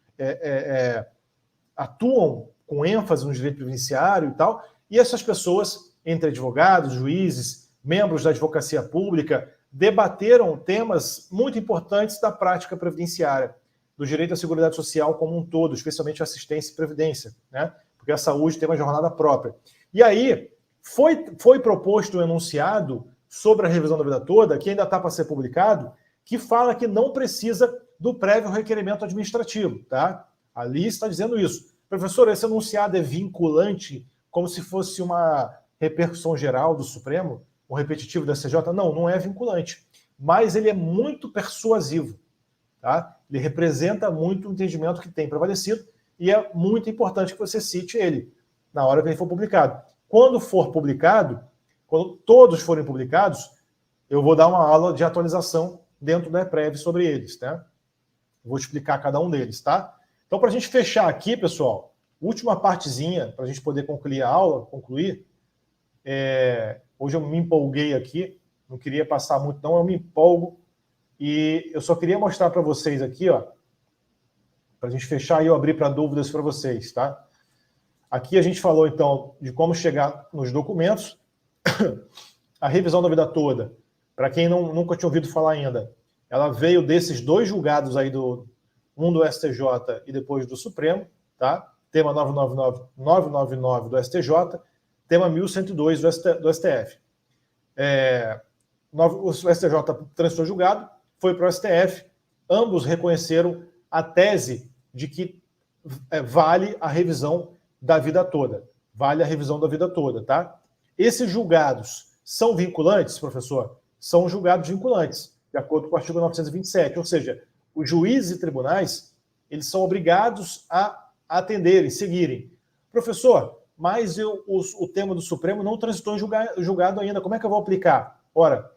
atuam com ênfase no direito previdenciário e tal, e essas pessoas, entre advogados, juízes, membros da advocacia pública, debateram temas muito importantes da prática previdenciária, do direito à Seguridade Social como um todo, especialmente assistência e previdência, né? Porque a saúde tem uma jornada própria. E aí foi proposto um enunciado sobre a revisão da vida toda, que ainda está para ser publicado, que fala que não precisa do prévio requerimento administrativo, tá? Ali está dizendo isso. Professor, esse enunciado é vinculante, como se fosse uma repercussão geral do Supremo, um repetitivo da STJ? Não, não é vinculante. Mas ele é muito persuasivo, tá? Ele representa muito o entendimento que tem prevalecido e é muito importante que você cite ele na hora que ele for publicado. Quando for publicado, quando todos forem publicados, eu vou dar uma aula de atualização dentro da EPREV sobre eles, né? Vou explicar cada um deles, tá? Então, para a gente fechar aqui, pessoal, última partezinha, para a gente poder concluir a aula, hoje eu me empolguei aqui, não queria passar muito não, eu me empolgo, e eu só queria mostrar para vocês aqui, ó, para a gente fechar e eu abrir para dúvidas para vocês, tá? Aqui a gente falou, então, de como chegar nos documentos, a revisão da vida toda, para quem nunca tinha ouvido falar ainda, ela veio desses dois julgados aí, um do STJ e depois do Supremo, tá? Tema 999 do STJ, tema 1102 do STF. O STJ transitou julgado, foi para o STF, ambos reconheceram a tese de que vale a revisão da vida toda. Vale a revisão da vida toda, tá? Esses julgados são vinculantes, professor? São julgados vinculantes, de acordo com o artigo 927. Ou seja, os juízes e tribunais, eles são obrigados a atenderem, seguirem. Professor, mas o tema do Supremo não transitou em julgado ainda. Como é que eu vou aplicar? Ora,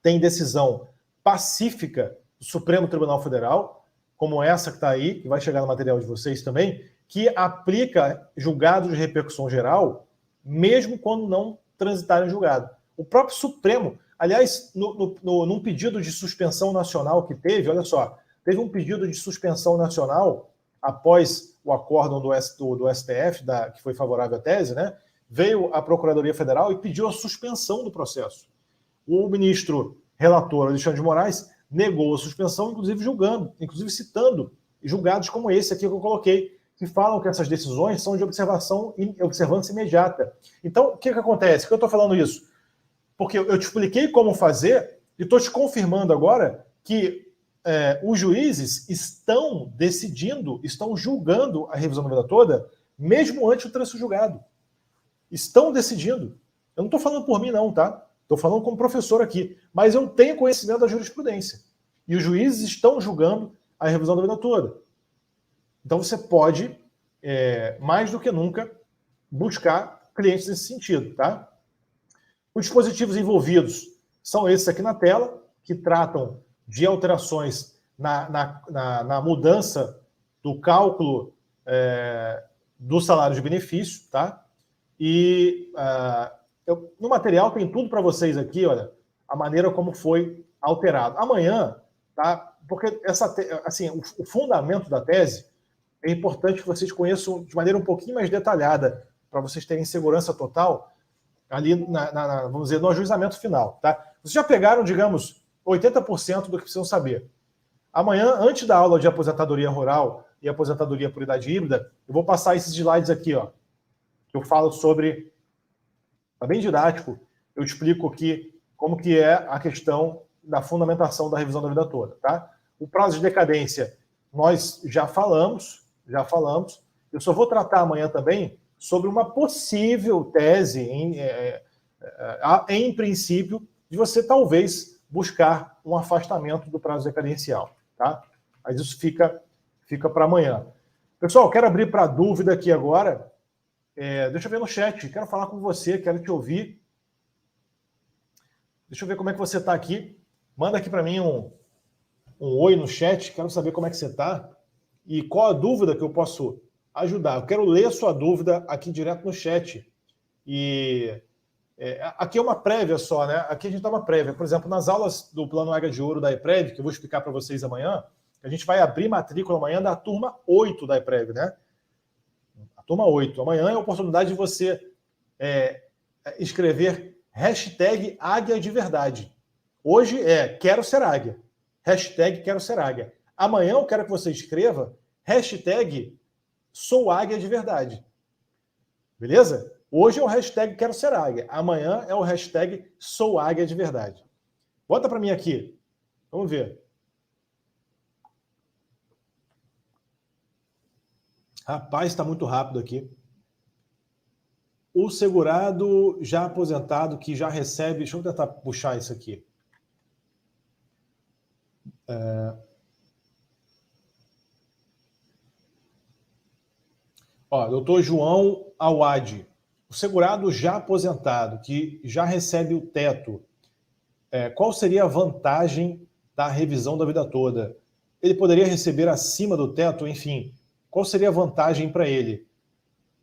tem decisão pacífica do Supremo Tribunal Federal, como essa que está aí, que vai chegar no material de vocês também, que aplica julgado de repercussão geral, mesmo quando não transitarem em julgado. O próprio Supremo, aliás, num pedido de suspensão nacional que teve, olha só, teve um pedido de suspensão nacional após o acórdão do STF, que foi favorável à tese, né? Veio a Procuradoria Federal e pediu a suspensão do processo. O ministro relator Alexandre de Moraes negou a suspensão, inclusive citando julgados como esse aqui que eu coloquei, que falam que essas decisões são de observância imediata. Então, o que acontece? Por que eu estou falando isso? Porque eu te expliquei como fazer e estou te confirmando agora que os juízes estão decidindo, estão julgando a revisão da vida toda, mesmo antes do trânsito julgado. Estão decidindo. Eu não estou falando por mim, não, tá? Estou falando como professor aqui. Mas eu tenho conhecimento da jurisprudência. E os juízes estão julgando a revisão da vida toda. Então você pode, mais do que nunca, buscar clientes nesse sentido, tá? Os dispositivos envolvidos são esses aqui na tela, que tratam de alterações na mudança do cálculo do salário de benefício, tá? E no material tem tudo para vocês aqui, olha, a maneira como foi alterado. Amanhã, tá? Porque o fundamento da tese é importante que vocês conheçam de maneira um pouquinho mais detalhada, para vocês terem segurança total ali, vamos dizer, no ajuizamento final, tá? Vocês já pegaram, digamos, 80% do que precisam saber. Amanhã, antes da aula de aposentadoria rural e aposentadoria por idade híbrida, eu vou passar esses slides aqui, ó, que eu falo sobre, tá bem didático, eu explico aqui como que é a questão da fundamentação da revisão da vida toda, tá? O prazo de decadência, nós já falamos, eu só vou tratar amanhã também sobre uma possível tese, em princípio, de você talvez buscar um afastamento do prazo decadencial, tá? Mas isso fica para amanhã. Pessoal, quero abrir para dúvida aqui agora. Deixa eu ver no chat, quero falar com você, quero te ouvir. Deixa eu ver como é que você está aqui. Manda aqui para mim um oi no chat, quero saber como é que você está e qual a dúvida que eu posso ajudar. Eu quero ler a sua dúvida aqui direto no chat. E aqui é uma prévia só, né? Aqui a gente dá uma prévia. Por exemplo, nas aulas do Plano Águia de Ouro da EPREV, que eu vou explicar para vocês amanhã, a gente vai abrir matrícula amanhã da turma 8 da EPREV, né? A turma 8. Amanhã é a oportunidade de você escrever hashtag Águia de Verdade. Hoje quero ser águia. Hashtag quero ser águia. Amanhã eu quero que você escreva hashtag sou águia de verdade. Beleza? Hoje é o hashtag quero ser águia. Amanhã é o hashtag sou águia de verdade. Bota para mim aqui. Vamos ver. Rapaz, está muito rápido aqui. O segurado já aposentado que já recebe... Deixa eu tentar puxar isso aqui. Doutor João Awad. O segurado já aposentado que já recebe o teto, qual seria a vantagem da revisão da vida toda? Ele poderia receber acima do teto? Enfim, qual seria a vantagem para ele?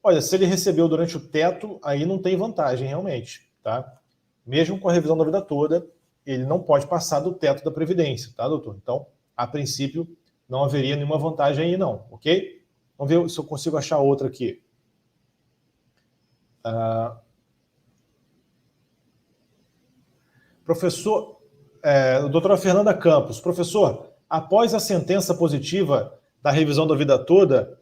Olha, se ele recebeu durante o teto, aí não tem vantagem realmente, tá? Mesmo com a revisão da vida toda, ele não pode passar do teto da Previdência, tá, doutor? Então, a princípio, não haveria nenhuma vantagem aí não, ok? Vamos ver se eu consigo achar outra aqui. Professor, doutora Fernanda Campos, professor, após a sentença positiva da revisão da vida toda,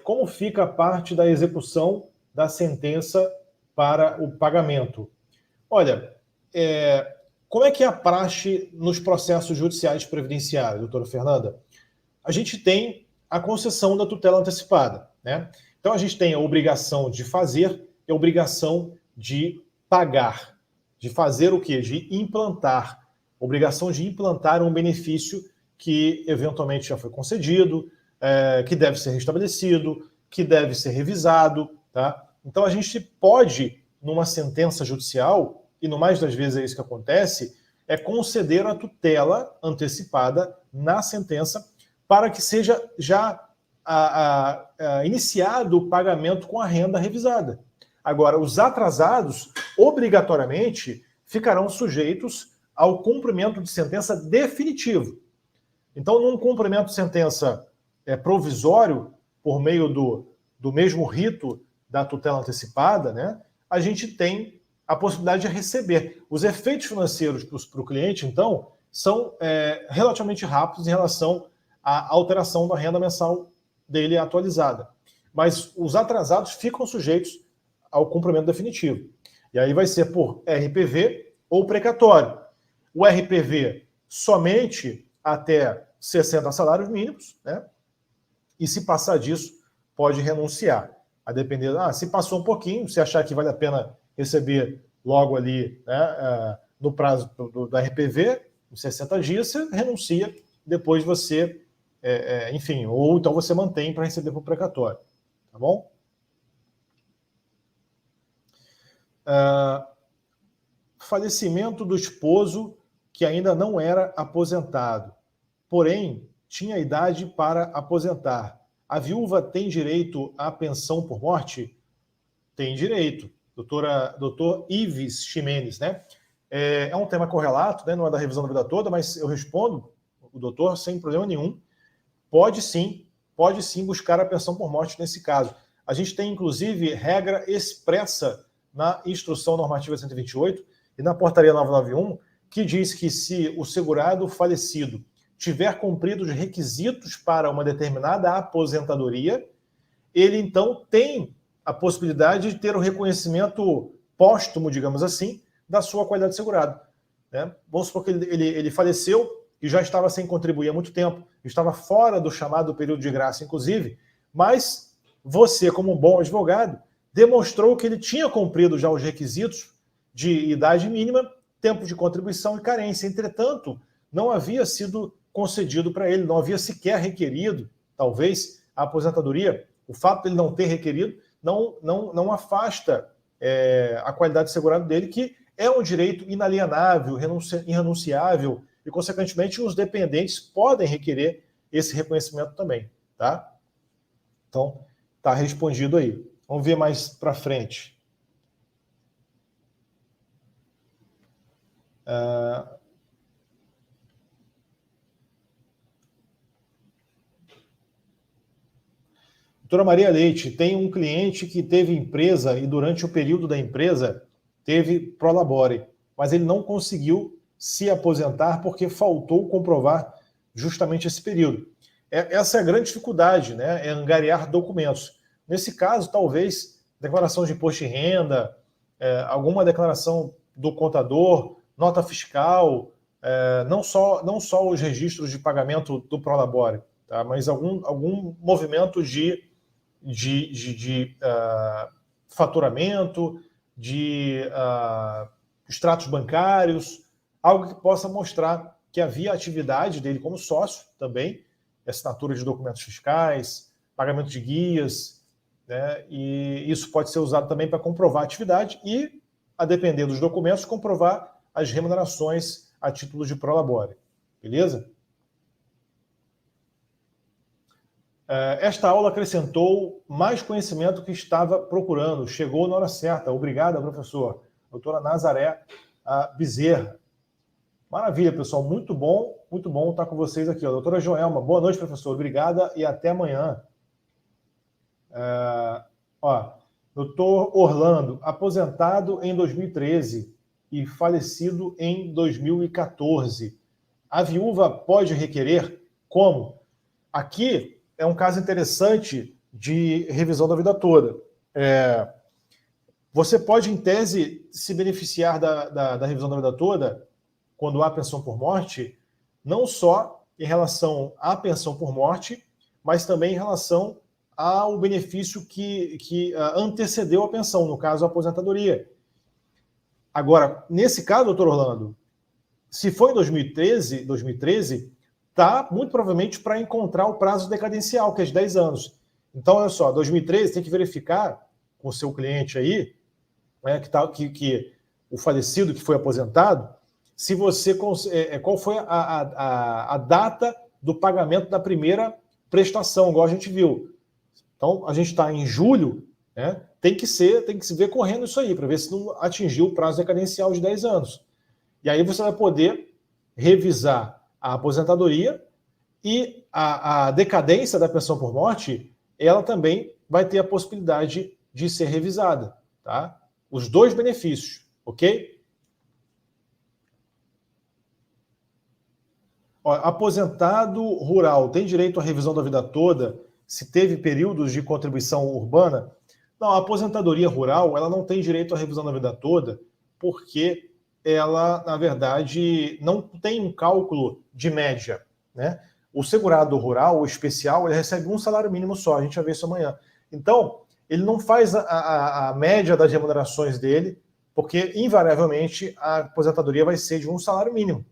como fica a parte da execução da sentença para o pagamento? Olha, como é que é a praxe nos processos judiciais previdenciários, doutora Fernanda? A gente tem a concessão da tutela antecipada, né? Então a gente tem a obrigação de fazer e a obrigação de pagar. De fazer o quê? De implantar. Obrigação de implantar um benefício que eventualmente já foi concedido, que deve ser restabelecido, que deve ser revisado, tá? Então a gente pode, numa sentença judicial, e no mais das vezes é isso que acontece, conceder a tutela antecipada na sentença para que seja já iniciado o pagamento com a renda revisada. Agora, os atrasados, obrigatoriamente, ficarão sujeitos ao cumprimento de sentença definitivo. Então, num cumprimento de sentença provisório, por meio do mesmo rito da tutela antecipada, né, a gente tem a possibilidade de receber. Os efeitos financeiros para o cliente, então, são relativamente rápidos em relação à alteração da renda mensal dele atualizada. Mas os atrasados ficam sujeitos ao cumprimento definitivo. E aí vai ser por RPV ou precatório. O RPV somente até 60 salários mínimos, né? E se passar disso, pode renunciar. A depender, se passou um pouquinho, se achar que vale a pena receber logo ali, né, no prazo do RPV, em 60 dias, você renuncia, depois você, enfim, ou então você mantém para receber por precatório. Tá bom? Falecimento do esposo que ainda não era aposentado, porém tinha idade para aposentar. A viúva tem direito à pensão por morte? Tem direito. Doutor Ives Ximenes, né? É um tema correlato, né? Não é da revisão da vida toda, mas eu respondo, o doutor, sem problema nenhum. Pode sim buscar a pensão por morte nesse caso. A gente tem, inclusive, regra expressa na Instrução Normativa 128 e na Portaria 991, que diz que se o segurado falecido tiver cumprido os requisitos para uma determinada aposentadoria, ele, então, tem a possibilidade de ter o reconhecimento póstumo, digamos assim, da sua qualidade de segurado. Né? Vamos supor que ele faleceu e já estava sem contribuir há muito tempo, estava fora do chamado período de graça, inclusive, mas você, como um bom advogado, demonstrou que ele tinha cumprido já os requisitos de idade mínima, tempo de contribuição e carência. Entretanto, não havia sido concedido para ele, não havia sequer requerido, talvez, a aposentadoria. O fato de ele não ter requerido não afasta a qualidade de segurado dele, que é um direito inalienável, irrenunciável, e, consequentemente, os dependentes podem requerer esse reconhecimento também, tá? Então, Tá respondido aí. Vamos ver mais para frente. Doutora Maria Leite, tem um cliente que teve empresa e durante o período da empresa teve prolabore, mas ele não conseguiu se aposentar porque faltou comprovar justamente esse período. Essa é a grande dificuldade, né? É angariar documentos. Nesse caso, talvez declaração de imposto de renda, alguma declaração do contador, nota fiscal, não só os registros de pagamento do prolabore, tá? Mas algum movimento de faturamento, de extratos bancários, algo que possa mostrar que havia atividade dele como sócio também, assinatura de documentos fiscais, pagamento de guias, né? E isso pode ser usado também para comprovar a atividade e, a depender dos documentos, comprovar as remunerações a título de prolabore. Beleza? Esta aula acrescentou mais conhecimento que estava procurando. Chegou na hora certa. Obrigado, professor. Doutora Nazaré Bezerra. Maravilha, pessoal. Muito bom estar com vocês aqui. Doutora Joelma, boa noite, professor. Obrigada e até amanhã. Doutor Orlando, aposentado em 2013 e falecido em 2014. A viúva pode requerer como? Aqui é um caso interessante de revisão da vida toda. Você pode, em tese, se beneficiar da revisão da vida toda quando há pensão por morte, não só em relação à pensão por morte, mas também em relação ao benefício que antecedeu a pensão, no caso, a aposentadoria. Agora, nesse caso, doutor Orlando, se foi em 2013, tá muito provavelmente para encontrar o prazo decadencial, que é de 10 anos. Então, olha só, 2013 tem que verificar com o seu cliente aí, né, que o falecido que foi aposentado, se você qual foi a data do pagamento da primeira prestação, igual a gente viu. Então, a gente está em julho, né, tem que se ver correndo isso aí, para ver se não atingiu o prazo decadencial de 10 anos. E aí você vai poder revisar a aposentadoria e a decadência da pensão por morte, ela também vai ter a possibilidade de ser revisada, tá? Os dois benefícios, ok? Aposentado rural tem direito à revisão da vida toda se teve períodos de contribuição urbana? Não, a aposentadoria rural ela não tem direito à revisão da vida toda porque ela, na verdade, não tem um cálculo de média, né? O segurado rural, o especial, ele recebe um salário mínimo só, a gente vai ver isso amanhã. Então, ele não faz a média das remunerações dele, porque, invariavelmente, a aposentadoria vai ser de um salário mínimo.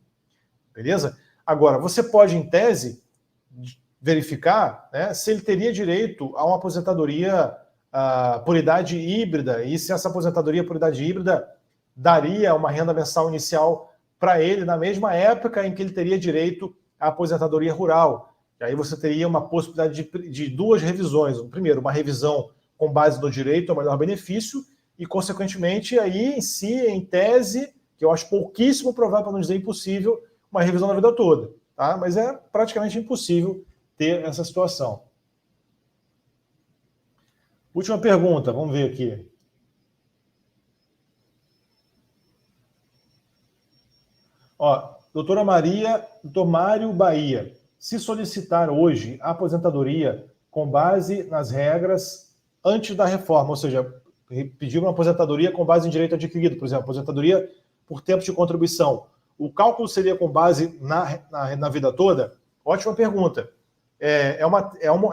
Beleza? Agora, você pode, em tese, verificar, né, se ele teria direito a uma aposentadoria por idade híbrida, e se essa aposentadoria por idade híbrida daria uma renda mensal inicial para ele na mesma época em que ele teria direito à aposentadoria rural. E aí você teria uma possibilidade de duas revisões. Primeiro, uma revisão com base no direito ao melhor benefício e, consequentemente, aí em si, em tese, que eu acho pouquíssimo provável, para não dizer impossível, uma revisão da vida toda. Tá? Mas é praticamente impossível ter essa situação. Última pergunta, vamos ver aqui. Doutora Maria, doutor Mário Bahia, se solicitar hoje a aposentadoria com base nas regras antes da reforma, ou seja, pedir uma aposentadoria com base em direito adquirido, por exemplo, aposentadoria por tempo de contribuição, o cálculo seria com base na vida toda? Ótima pergunta. É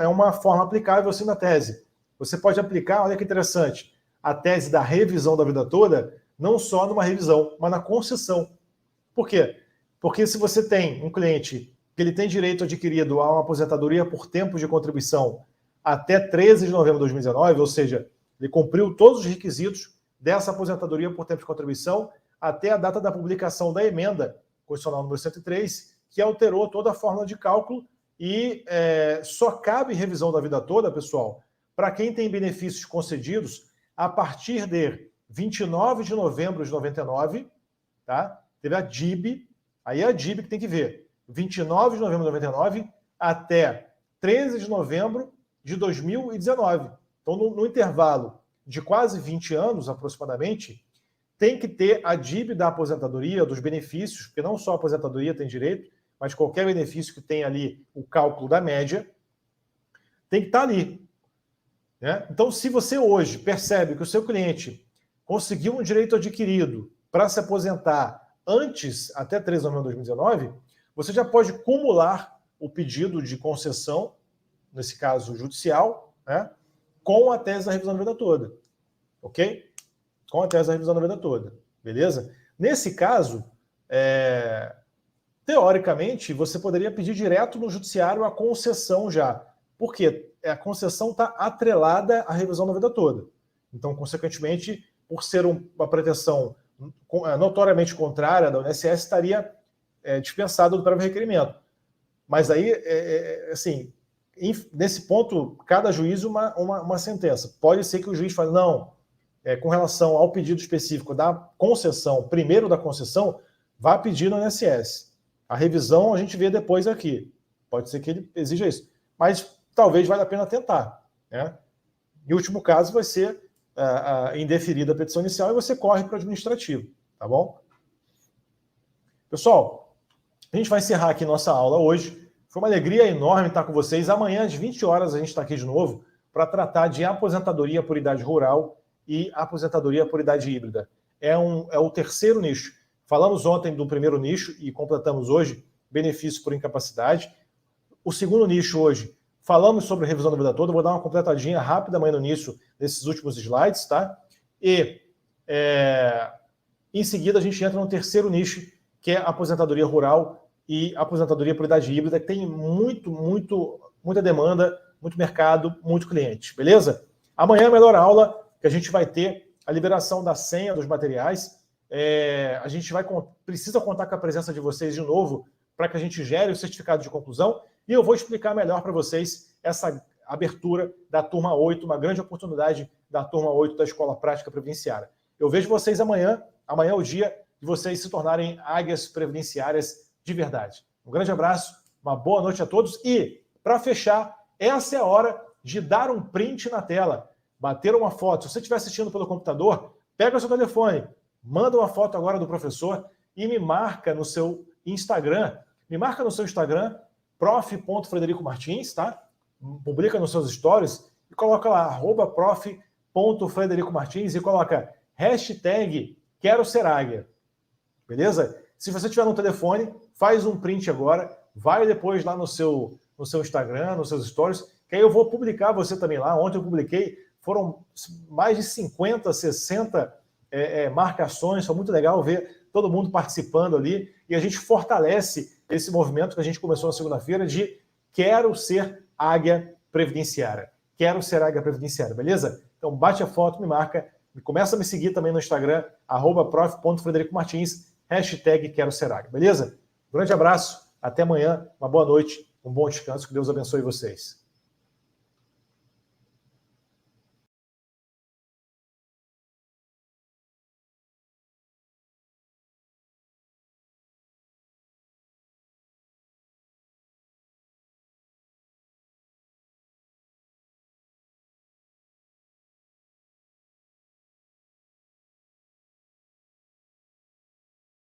uma forma aplicável assim na tese. Você pode aplicar, olha que interessante, a tese da revisão da vida toda, não só numa revisão, mas na concessão. Por quê? Porque se você tem um cliente que ele tem direito adquirido a uma aposentadoria por tempo de contribuição até 13 de novembro de 2019, ou seja, ele cumpriu todos os requisitos dessa aposentadoria por tempo de contribuição até a data da publicação da emenda constitucional número 103, que alterou toda a fórmula de cálculo e só cabe revisão da vida toda, pessoal, para quem tem benefícios concedidos a partir de 29 de novembro de 99, tá? Teve a DIB, aí é a DIB que tem que ver. 29 de novembro de 99 até 13 de novembro de 2019. Então, no intervalo de quase 20 anos, aproximadamente, tem que ter a DIB da aposentadoria, dos benefícios, porque não só a aposentadoria tem direito, mas qualquer benefício que tenha ali o cálculo da média, tem que estar ali. Né? Então, se você hoje percebe que o seu cliente conseguiu um direito adquirido para se aposentar antes, até 13 de novembro de 2019, você já pode cumular o pedido de concessão, nesse caso judicial, né, com a tese da revisão da vida toda. Ok? Com a tese da revisão da vida toda. Beleza? Nesse caso, teoricamente, você poderia pedir direto no judiciário a concessão já. Por quê? A concessão está atrelada à revisão da vida toda. Então, consequentemente, por ser uma pretensão notoriamente contrária da UNSS, estaria dispensado do prévio requerimento. Mas aí, assim, nesse ponto, cada juízo uma sentença. Pode ser que o juiz fale, não, com relação ao pedido específico da concessão, primeiro da concessão, vá pedir no INSS. A revisão a gente vê depois aqui. Pode ser que ele exija isso. Mas talvez valha a pena tentar. Né? E o último caso vai ser indeferida a petição inicial e você corre para o administrativo. Tá bom? Pessoal, a gente vai encerrar aqui nossa aula hoje. Foi uma alegria enorme estar com vocês. Amanhã, às 20 horas, a gente está aqui de novo para tratar de aposentadoria por idade rural e aposentadoria por idade híbrida. É o terceiro nicho. Falamos ontem do primeiro nicho e completamos hoje benefício por incapacidade. O segundo nicho hoje, falamos sobre revisão da vida toda. Vou dar uma completadinha rápida amanhã no início desses últimos slides, tá? E em seguida a gente entra no terceiro nicho, que é a aposentadoria rural e aposentadoria por idade híbrida, que tem muita demanda, muito mercado, muito cliente, beleza? Amanhã é a melhor aula, que a gente vai ter a liberação da senha dos materiais. A gente precisa contar com a presença de vocês de novo para que a gente gere o certificado de conclusão e eu vou explicar melhor para vocês essa abertura da turma 8, uma grande oportunidade da turma 8 da Escola Prática Previdenciária. Eu vejo vocês amanhã. Amanhã é o dia de vocês se tornarem águias previdenciárias de verdade. Um grande abraço, uma boa noite a todos e, para fechar, essa é a hora de dar um print na tela, bater uma foto. Se você estiver assistindo pelo computador, pega o seu telefone, manda uma foto agora do professor e me marca no seu Instagram. Me marca no seu Instagram, prof.fredericomartins, tá? Publica nos seus stories e coloca lá, @prof.fredericomartins e coloca hashtag quero ser águia. Beleza? Se você tiver no telefone, faz um print agora, vai depois lá no seu Instagram, nos seus stories, que aí eu vou publicar você também lá. Ontem eu publiquei, foram mais de 50, 60 marcações, foi muito legal ver todo mundo participando ali, e a gente fortalece esse movimento que a gente começou na segunda-feira de quero ser águia previdenciária. Quero ser águia previdenciária, beleza? Então bate a foto, me marca, começa a me seguir também no Instagram, @prof.fredericomartins, hashtag quero ser águia, beleza? Grande abraço, até amanhã, uma boa noite, um bom descanso, que Deus abençoe vocês.